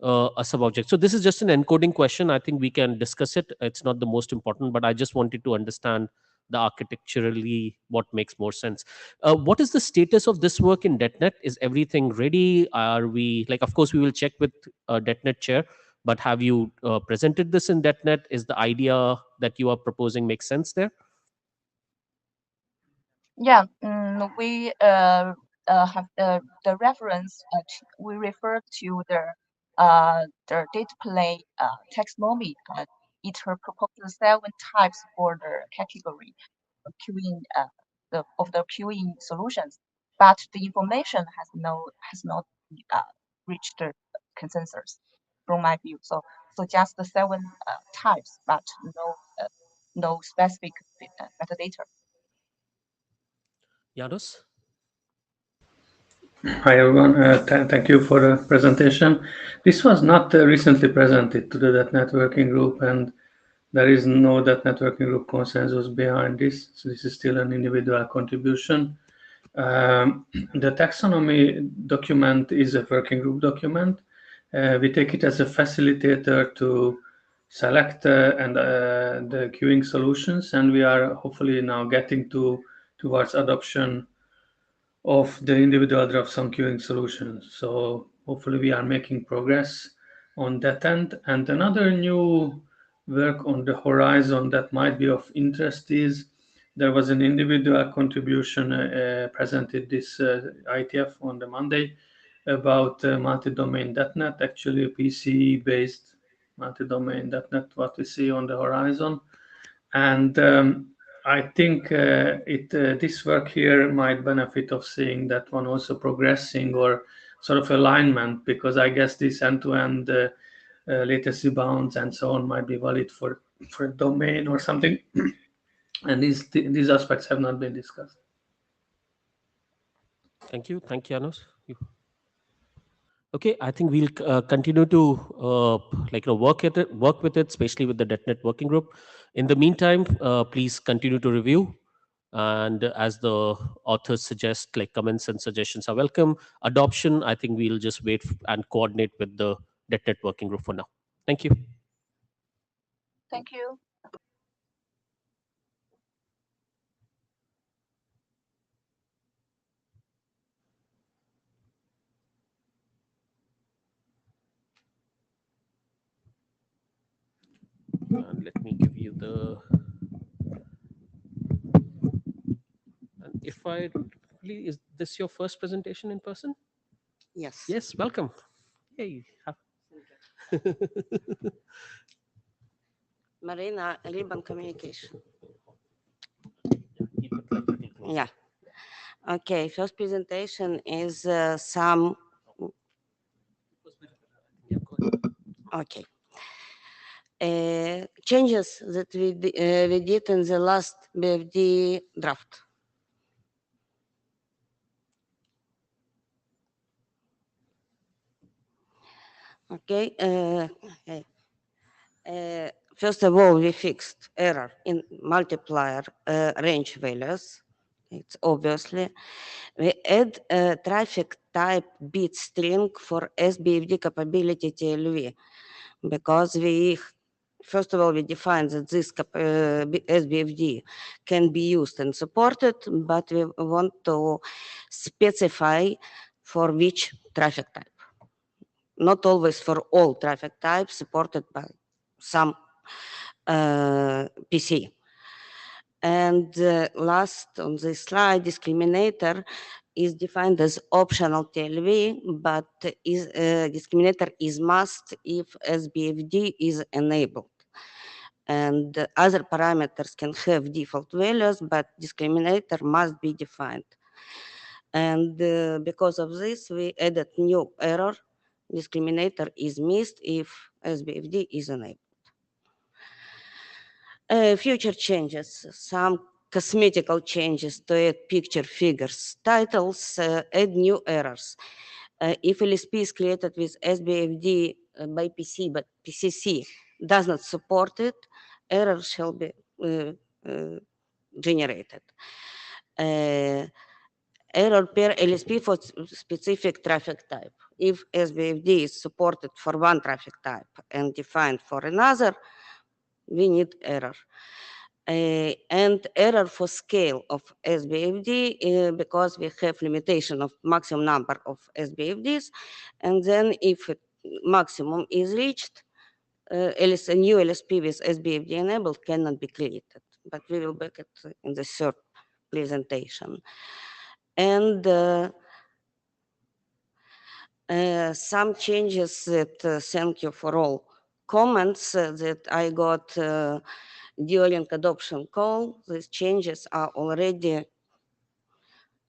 a sub-object. So this is just an encoding question. I think we can discuss it. It's not the most important, but I just wanted to understand the architecturally what makes more sense. What is the status of this work in DetNet? Is everything ready? Are we, like, of course we will check with DetNet chair, but have you presented this in DetNet? Is the idea that you are proposing make sense there? Yeah, we have the reference. We refer to the data play taxonomy. It proposes 7 types for the category queuing of the queuing solutions, but the information has not reached the consensus from my view. So just the 7 types, but no specific metadata. Janos? Hi everyone, thank you for the presentation. This was not recently presented to the .NET Working Group, and there is no .NET Working Group consensus behind this, so this is still an individual contribution. The taxonomy document is a working group document. We take it as a facilitator to select the queuing solutions, and we are hopefully now getting towards adoption of the individual draft some queuing solutions. So hopefully we are making progress on that end. And another new work on the horizon that might be of interest is there was an individual contribution presented this IETF on the Monday about multi-domain .NET, actually a PCE based multi-domain .NET, what we see on the horizon. And I think this work here might benefit of seeing that one also progressing or sort of alignment, because I guess this end-to-end latency bounds and so on might be valid for a domain or something, and these aspects have not been discussed. Thank you, Janos. Okay, I think we'll continue to work with it, especially with the .NET Working Group. In the meantime, please continue to review, and as the authors suggest, like comments and suggestions are welcome. Adoption, I think we'll just wait and coordinate with the .NET Working Group for now. Thank you. Thank you. And let me give you the. And if I really, is this your first presentation in person? Yes. Yes, welcome. Hey. Marina, Ribbon Communication. Yeah. Okay, first presentation is some. Okay. Changes that we did in the last BFD draft. Okay. First of all, we fixed error in multiplier range values. It's obviously. We add a traffic type bit string for SBFD capability TLV, because first of all, we define that this SBFD can be used and supported, but we want to specify for which traffic type. Not always for all traffic types supported by some PCE. And last on this slide, discriminator is defined as optional TLV, but discriminator is must if SBFD is enabled. And other parameters can have default values, but discriminator must be defined. And because of this, we added new error. Discriminator is missed if SBFD is enabled. Future changes, some cosmetical changes to add picture, figures, titles, add new errors. If LSP is created with SBFD by PC, but PCC does not support it, error shall be generated. Error per LSP for specific traffic type. If SBFD is supported for one traffic type and defined for another, we need error. And error for scale of SBFD because we have limitation of maximum number of SBFDs, and then if maximum is reached, a new LSP with SBFD enabled cannot be created, but we will back it in the third presentation. And some changes that thank you for all comments that I got during adoption call. These changes are already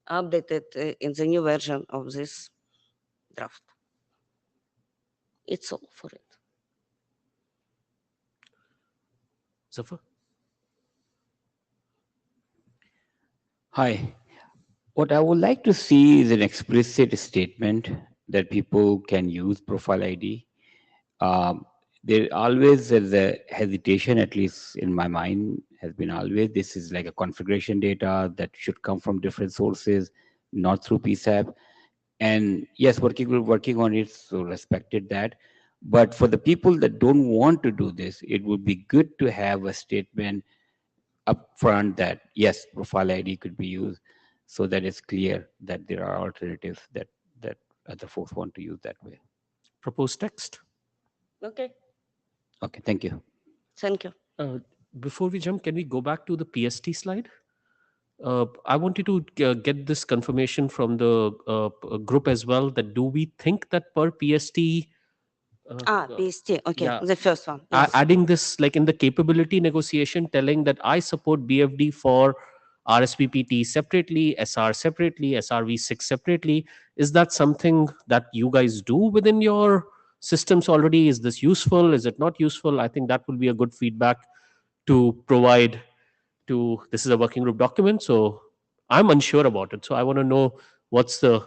updated in the new version of this draft. It's all for it. Zafar? Hi. What I would like to see is an explicit statement that people can use profile ID. Um, there always is a hesitation, at least in my mind, has been always this is like a configuration data that should come from different sources, not through PSAP. And yes, working group working on it, so respected that. But for the people that don't want to do this, it would be good to have a statement upfront that yes, profile ID could be used, so that it's clear that there are alternatives that other folks want to use that way. Proposed text. Okay, Okay, thank you. thank you. Before we jump, can we go back to the PST slide? I wanted to get this confirmation from the group as well, that do we think that per PST, PST, okay, yeah, the first one, yes. adding this like in the capability negotiation, telling that I support BFD for RSVPT separately, SR separately, SRv6 separately, is that something that you guys do within your systems already? Is this useful? Is it not useful? I think that will be a good feedback to provide to. This is a working group document, so I'm unsure about it, so I want to know what's the.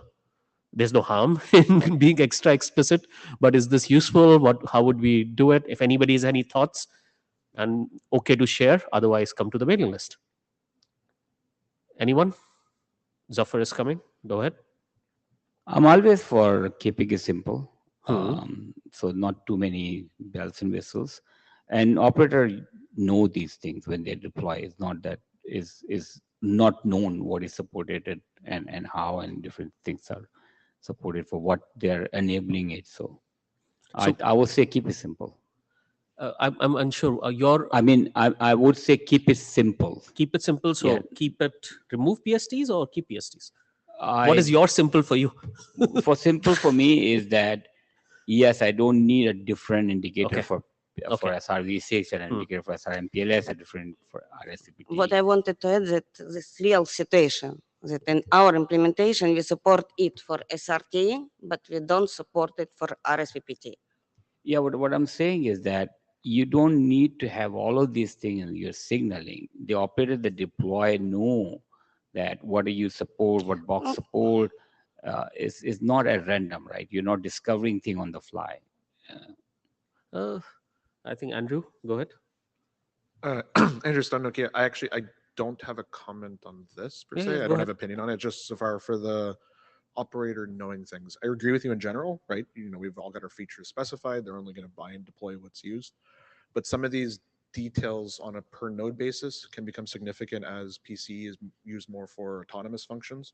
There's no harm in being extra explicit, but is this useful? What, how would we do it? If anybody has any thoughts, and okay to share, otherwise come to the mailing list. Anyone? Zafar is coming, go ahead. I'm always for keeping it simple. Hmm. So not too many bells and whistles. And operator know these things when they deploy. It's not that is not known what is supported and how and different things are supported for what they're enabling it. So I would say keep it simple. I'm unsure. I mean, I would say keep it simple. Keep it simple. So Yeah. keep it. Remove PSTs or keep PSTs. What is your simple for you? For simple for me is that yes, I don't need a different indicator Okay. for Okay. SRv6 and an indicator for SRMPLS, a different for RSVPT. What I wanted to add that this real situation that in our implementation we support it for SRT, but we don't support it for RSVPT. Yeah, what I'm saying is that you don't need to have all of these things in your signaling. The operator that deploy know that what do you support, what box support is not at random, right? You're not discovering thing on the fly. I think Andrew, go ahead. Andrew Stanokia, I don't have a comment on this per Yeah, se. yeah, I go don't ahead. have opinion on it. Just so far for the operator knowing things, I agree with you in general, right? We've all got our features specified. They're only going to buy and deploy what's used, but some of these details on a per node basis can become significant as PCE is used more for autonomous functions,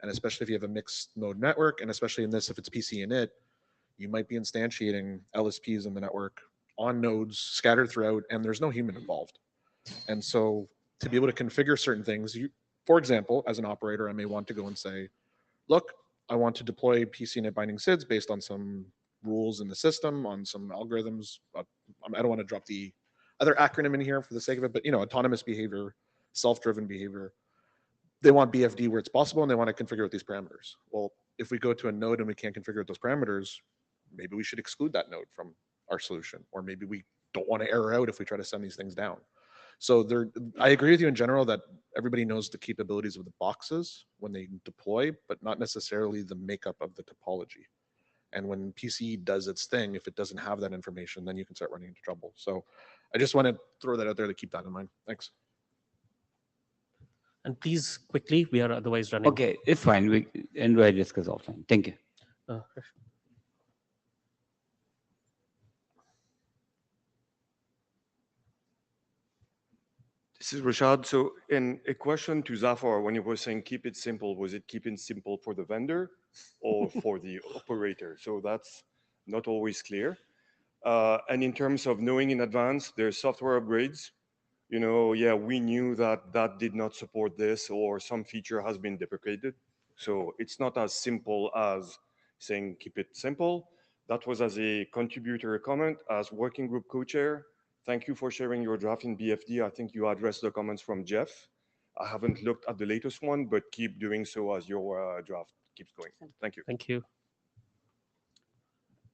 and especially if you have a mixed node network, and especially in this, if it's PC init, you might be instantiating LSPs in the network on nodes scattered throughout, and there's no human involved. And so to be able to configure certain things, for example, as an operator, I may want to go and say, look, I want to deploy PCNet binding SIDs based on some rules in the system, on some algorithms. I don't want to drop the other acronym in here for the sake of it, but autonomous behavior, self-driven behavior. They want BFD where it's possible, and they want to configure with these parameters. Well, if we go to a node and we can't configure with those parameters, maybe we should exclude that node from our solution, or maybe we don't want to error out if we try to send these things down. So I agree with you in general that everybody knows the capabilities of the boxes when they deploy, but not necessarily the makeup of the topology. And when PCE does its thing, if it doesn't have that information, then you can start running into trouble. So I just want to throw that out there to keep that in mind. Thanks. And please quickly, we are otherwise running. Okay, it's fine. I discuss offline. Thank you. This is Rashad. So in a question to Zafar, when you were saying keep it simple, was it keeping simple for the vendor or for the operator? So that's not always clear. And in terms of knowing in advance, there's software upgrades. Yeah, we knew that that did not support this or some feature has been deprecated. So it's not as simple as saying keep it simple. That was as a contributor comment, as working group co-chair. Thank you for sharing your draft in BFD. I think you addressed the comments from Jeff. I haven't looked at the latest one, but keep doing so as your draft keeps going. Thank you. Thank you.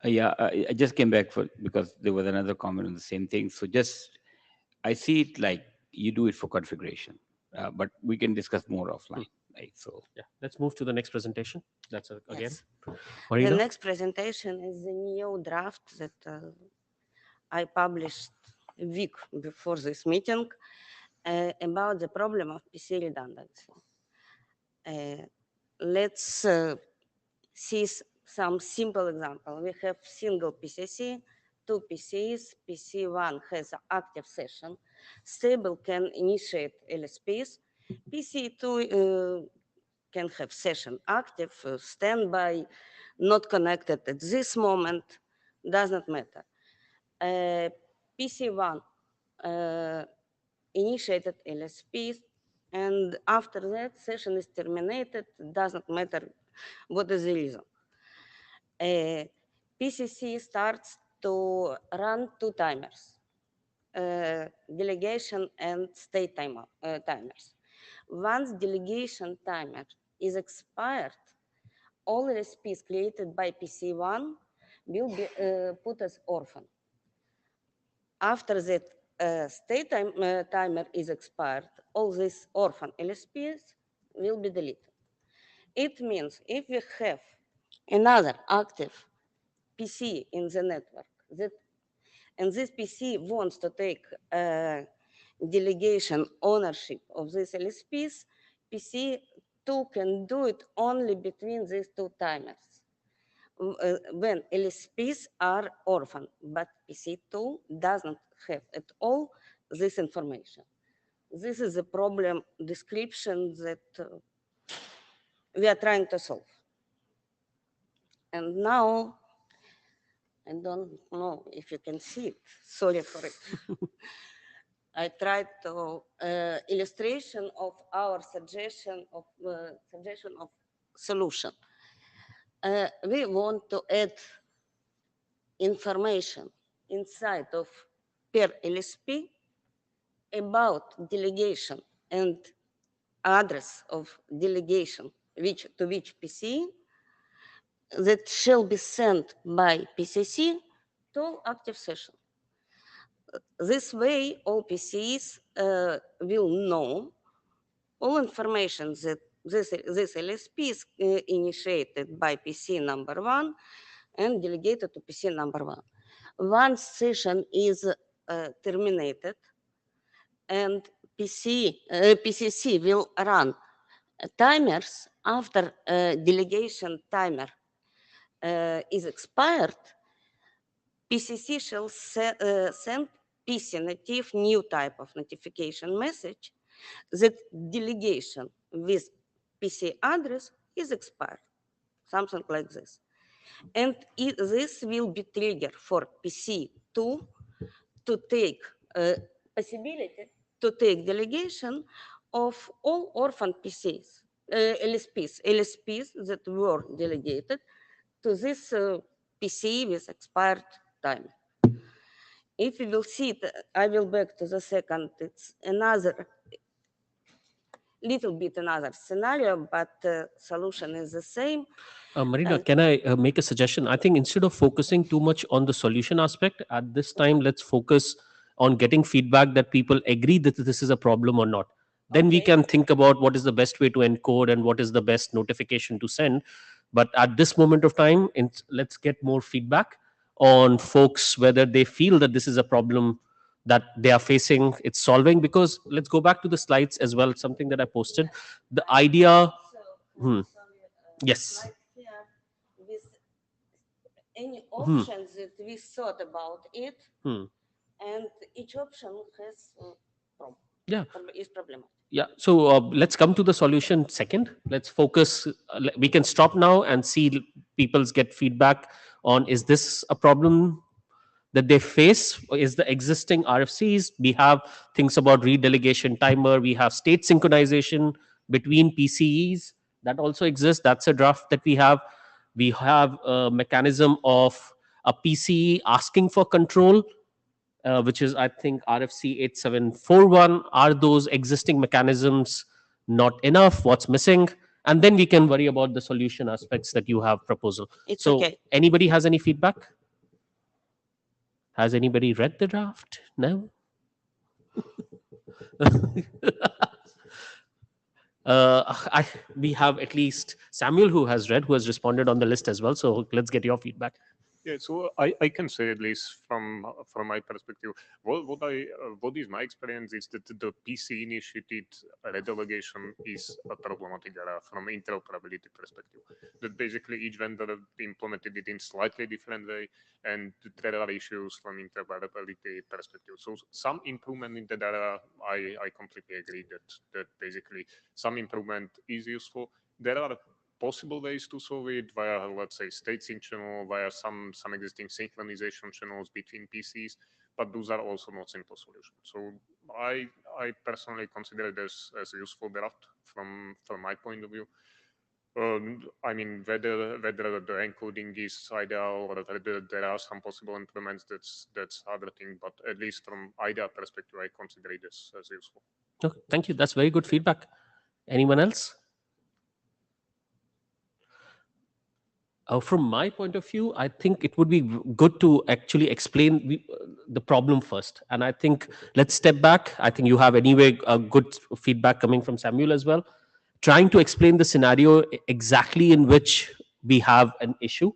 Yeah, I just came back because there was another comment on the same thing. So I see it like you do it for configuration, but we can discuss more offline. Right. So Yeah, let's move to the next presentation. That's again, Yes. The Marina. next presentation is the new draft that I published a week before this meeting about the problem of PC redundancy. Let's see some simple example. We have single PCC, two PCs. PC1 has an active session. Stable can initiate LSPs. PC2 can have session active, standby, not connected at this moment, does not matter. PC1 initiated LSPs, and after that session is terminated, doesn't matter what is the reason. PCC starts to run two timers, delegation and state timers. Once delegation timer is expired, all LSPs created by PC1 will be put as orphan. After that timer is expired, all these orphan LSPs will be deleted. It means if we have another active PC in the network and this PC wants to take delegation ownership of these LSPs, PC2 can do it only between these two timers when LSPs are orphan, but PC2 doesn't have at all this information. This is a problem description that we are trying to solve. And now, I don't know if you can see it, sorry for it. I tried to illustration of our suggestion of solution. We want to add information inside of per LSP about delegation and address of delegation to which PC that shall be sent by PCC to active session. This way, all PCs will know all information that this LSP is initiated by PC number one and delegated to PC number one. Once session is terminated and PCC will run timers after delegation timer is expired, PCC shall send PC native new type of notification message that delegation with PC address is expired, something like this. And this will be trigger for PC2 to take possibility to take delegation of all orphan PCs, LSPs that were delegated to this PC with expired time. If you will see it, I will back to the second, it's another little bit another scenario, but the solution is the same. Marina, can I make a suggestion? I think instead of focusing too much on the solution aspect, at this time, let's focus on getting feedback that people agree that this is a problem or not. Then we can think about what is the best way to encode and what is the best notification to send. But at this moment of time, let's get more feedback on folks whether they feel that this is a problem that they are facing, it's solving. Because let's go back to the slides as well, something that I posted. The idea. Yes. With any options that we thought about it, and each option has is problematic. Yeah, so let's come to the solution second. Let's focus. We can stop now and see people's get feedback on, is this a problem that they face? Is the existing RFCs? We have things about redelegation timer. We have state synchronization between PCEs that also exists. That's a draft that we have. We have a mechanism of a PCE asking for control, which is, I think, RFC 8741. Are those existing mechanisms not enough? What's missing? And then we can worry about the solution aspects that you have proposal. It's so okay. Anybody has any feedback? Has anybody read the draft? No? We have at least Samuel who has responded on the list as well. So let's get your feedback. Yeah, so I can say, at least from my perspective, what is my experience is that the PC initiated redelegation is a problematic area from interoperability perspective. That basically each vendor implemented it in slightly different way, and there are issues from interoperability perspective. So some improvement in that area, I completely agree that basically some improvement is useful. There are possible ways to solve it via, let's say, state sync channel, via some existing synchronization channels between PCs, but those are also not simple solutions. So I personally consider it as a useful draft from my point of view. I mean, whether the encoding is ideal or whether there are some possible improvements, that's other thing. But at least from idea perspective, I consider it as useful. Okay, thank you. That's very good feedback. Anyone else? From my point of view, I think it would be good to actually explain the problem first. And I think let's step back. I think you have anyway a good feedback coming from Samuel as well. Trying to explain the scenario exactly in which we have an issue,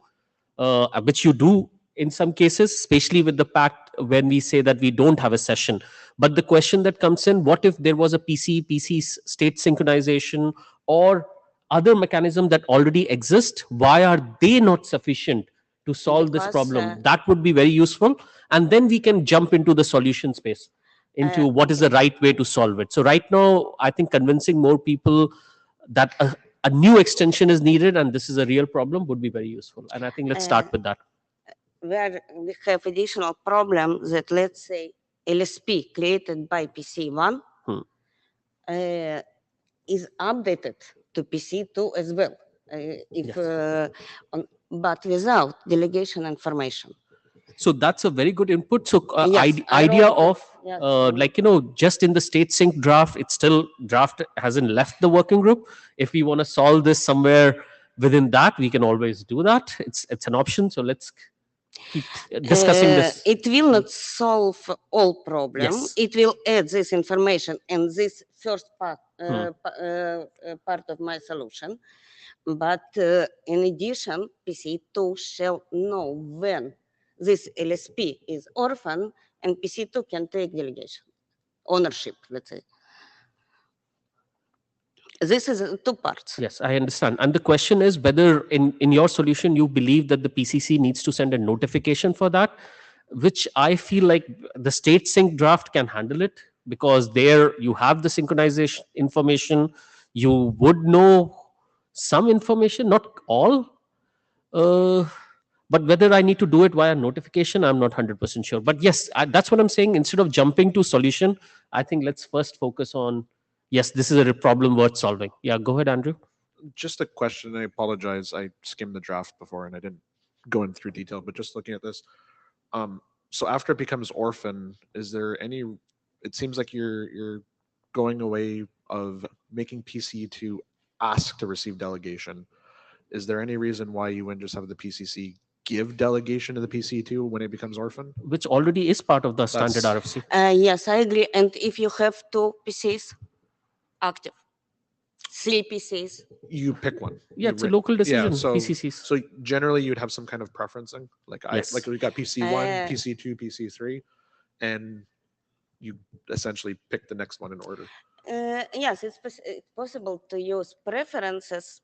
which you do in some cases, especially with the pact when we say that we don't have a session. But the question that comes in, what if there was a PC state synchronization or other mechanism that already exist? Why are they not sufficient to solve this Because, problem? That would be very useful. And then we can jump into the solution space, into what is the right way to solve it. So right now, I think convincing more people that a new extension is needed and this is a real problem would be very useful. And I think let's start with that. Where we have additional problem that, let's say, LSP created by PC1 is updated to PC2 as well, but without delegation information. So that's a very good input. So Yes, idea of yes, like, just in the state sync draft, it's still draft hasn't left the working group. If we want to solve this somewhere within that, we can always do that. It's an option. So let's keep discussing this. It will not solve all problems. Yes. It will add this information and this first part of my solution. But in addition, PC2 shall know when this LSP is orphan, and PC2 can take delegation, ownership, let's say. This is two parts. Yes, I understand. And the question is whether in your solution, you believe that the PCC needs to send a notification for that, which I feel like the state sync draft can handle it, because there you have the synchronization information. You would know some information, not all. But whether I need to do it via notification, I'm not 100% sure. But yes, that's what I'm saying. Instead of jumping to solution, I think let's first focus on, yes, this is a problem worth solving. Yeah, go ahead, Andrew. Just a question. I apologize. I skimmed the draft before and I didn't go in through detail, but just looking at this. So after it becomes orphan, is there any, it seems like you're going away of making PC2 ask to receive delegation. Is there any reason why you wouldn't just have the PCC give delegation to the PC2 when it becomes orphan? Which already is part of the standard RFC. Yes, I agree. And if you have two PCs active, 3 PCs. You pick one. Yeah, it's a local decision. Yeah, so, PCCs. So generally, you'd have some kind of preferencing. Like Yes. like we got PC1, PC2, PC3, and you essentially pick the next one in order. Yes, it's possible to use preferences.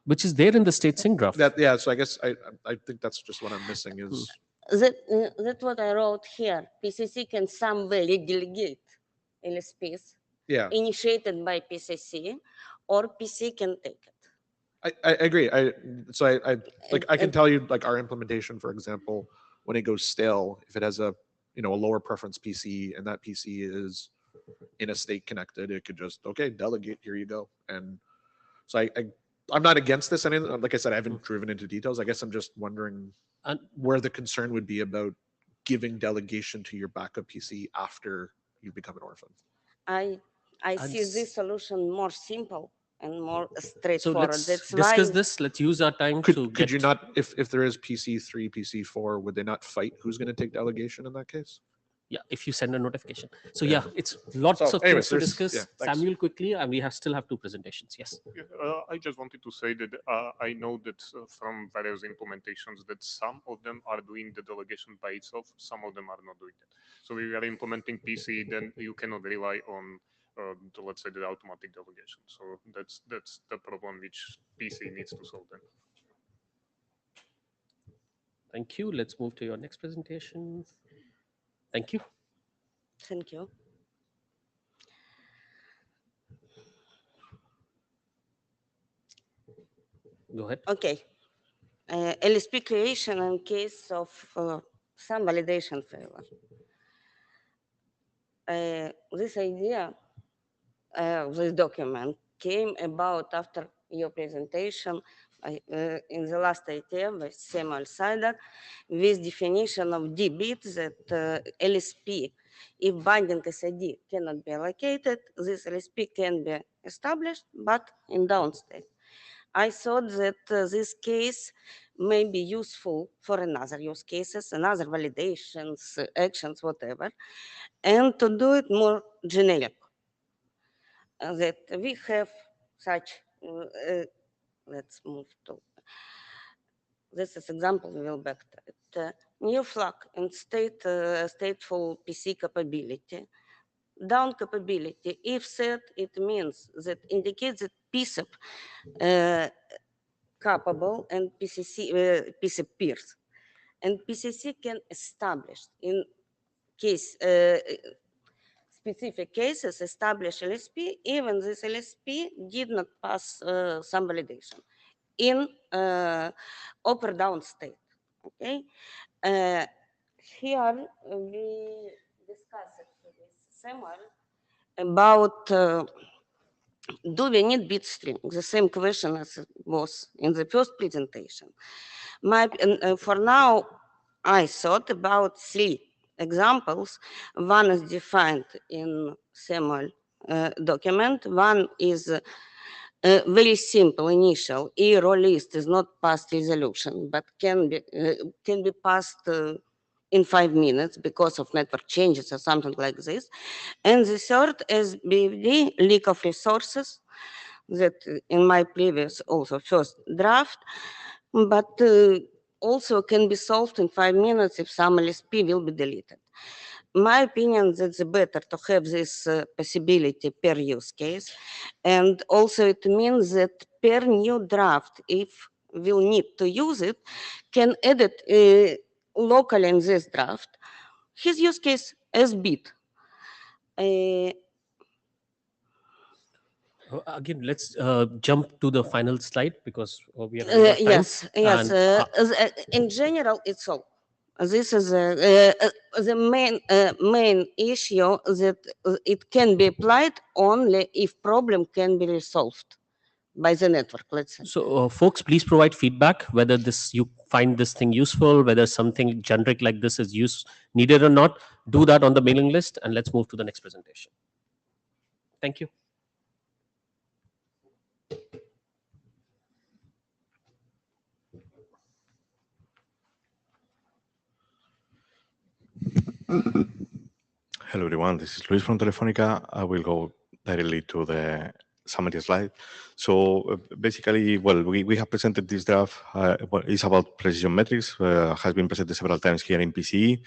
Which is there in the state sync draft. Yeah, so I guess I think that's just what I'm missing is. That's what I wrote here. PCC can some way delegate LSPs initiated by PCC, or PC can take it. I agree. I can tell you, like, our implementation, for example, when it goes stale, if it has a a lower preference PC and that PC is in a state connected, it could just delegate, here you go. And so I'm not against this. Like I said, I haven't driven into details. I guess I'm just wondering where the concern would be about giving delegation to your backup PC after you become an orphan. I see this solution more simple and more straightforward. So let's discuss this. Let's use our time to Could you not, if there is PC3, PC4, would they not fight who's going to take delegation in that case? Yeah, if you send a notification. So Yeah. yeah, it's lots So of anyways, things to there's- discuss. yeah, thanks. Samuel, quickly, and we still have 2 presentations. Yes. I just wanted to say that I know that from various implementations that some of them are doing the delegation by itself, some of them are not doing that. So if you are implementing PCE, then you cannot rely on, let's say, the automatic delegation. So that's the problem which PCE needs to solve then. Thank you. Let's move to your next presentation. Thank you. Thank you. Go ahead. Okay. LSP creation in case of some validation failure. This idea of this document came about after your presentation in the last IETF with Samuel Sider with definition of D bit that LSP, if binding SID cannot be allocated, this LSP can be established, but in downstate. I thought that this case may be useful for another use cases, another validations, actions, whatever, and to do it more generic. That we have such, let's move to, this is example, we will back to it. New flag and stateful PC capability. Down capability, if set, it means that indicates that PCEP capable and PCEP peers. And PCC can establish in case specific cases establish LSP, even this LSP did not pass some validation in up or down state. Okay, here we discussed with Samuel about do we need bit string? The same question as it was in the first presentation. For now, I thought about 3 examples. One is defined in Samuel document. One is very simple initial. E-row list is not past resolution, but can be passed in 5 minutes because of network changes or something like this. And the third is BFD, leak of resources, that in my previous also first draft, but also can be solved in 5 minutes if some LSP will be deleted. My opinion that it's better to have this possibility per use case. And also it means that per new draft, if we'll need to use it, can edit locally in this draft his use case as bit. Again, let's jump to the final slide because we are running out of time. Yes. And, In general, it's all. This is the main issue that it can be applied only if problem can be resolved by the network. Let's say. so, folks, please provide feedback whether you find this thing useful, whether something generic like this is needed or not. Do that on the mailing list, and let's move to the next presentation. Thank you. Hello everyone, this is Luis from Telefonica. I will go directly to the summary slide. So basically, well, we have presented this draft. It's about precision metrics, has been presented several times here in PCE,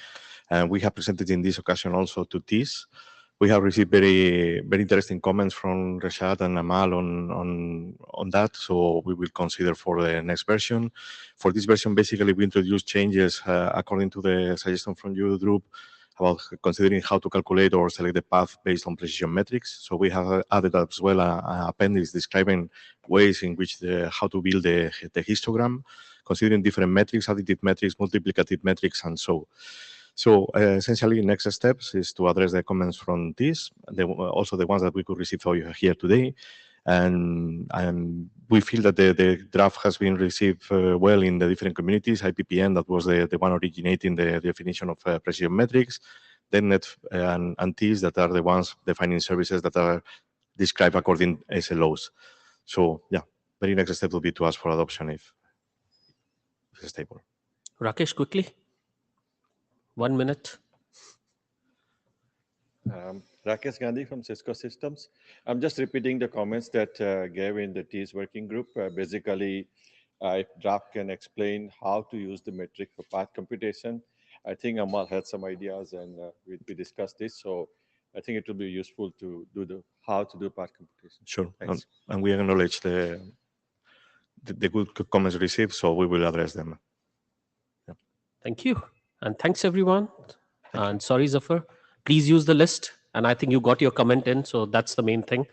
and we have presented in this occasion also to TIS. We have received very interesting comments from Rashad and Amal on that, so we will consider for the next version. For this version, basically, we introduced changes according to the suggestion from your group about considering how to calculate or select the path based on precision metrics. So we have added as well an appendix describing ways in which how to build the histogram, considering different metrics, additive metrics, multiplicative metrics, and so. So essentially, next steps is to address the comments from this, also the ones that we could receive here today. And we feel that the draft has been received well in the different communities. IPPN, that was the one originating the definition of precision metrics, then Net and TIS, that are the ones defining services that are described according to SLOs. So yeah, very next step will be to ask for adoption if it's stable. Rakesh, quickly. 1 minute. Rakesh Gandhi from Cisco Systems. I'm just repeating the comments that gave in the TEAS working group. Basically, if draft can explain how to use the metric for path computation, I think Amal had some ideas and we discussed this. So I think it will be useful to do the how to do path computation. Sure. Thanks. And we acknowledge the good comments received, so we will address them. Yeah. Thank you. And thanks, everyone. And sorry, Zafar. Please use the list. And I think you got your comment in, so that's the main thing.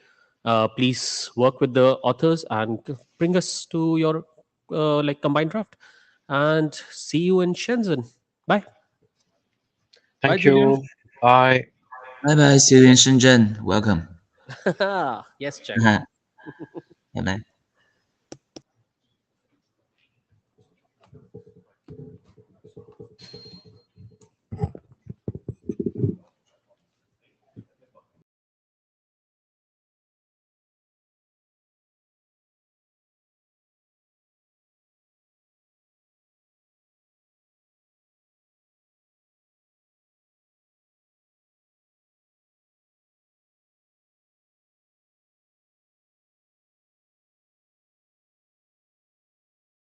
Please work with the authors and bring us to your like combined draft. And see you in Shenzhen. Bye. Thank Julian. you. Bye. Bye bye. See you in Shenzhen. Welcome. Yes, Jack. Bye bye.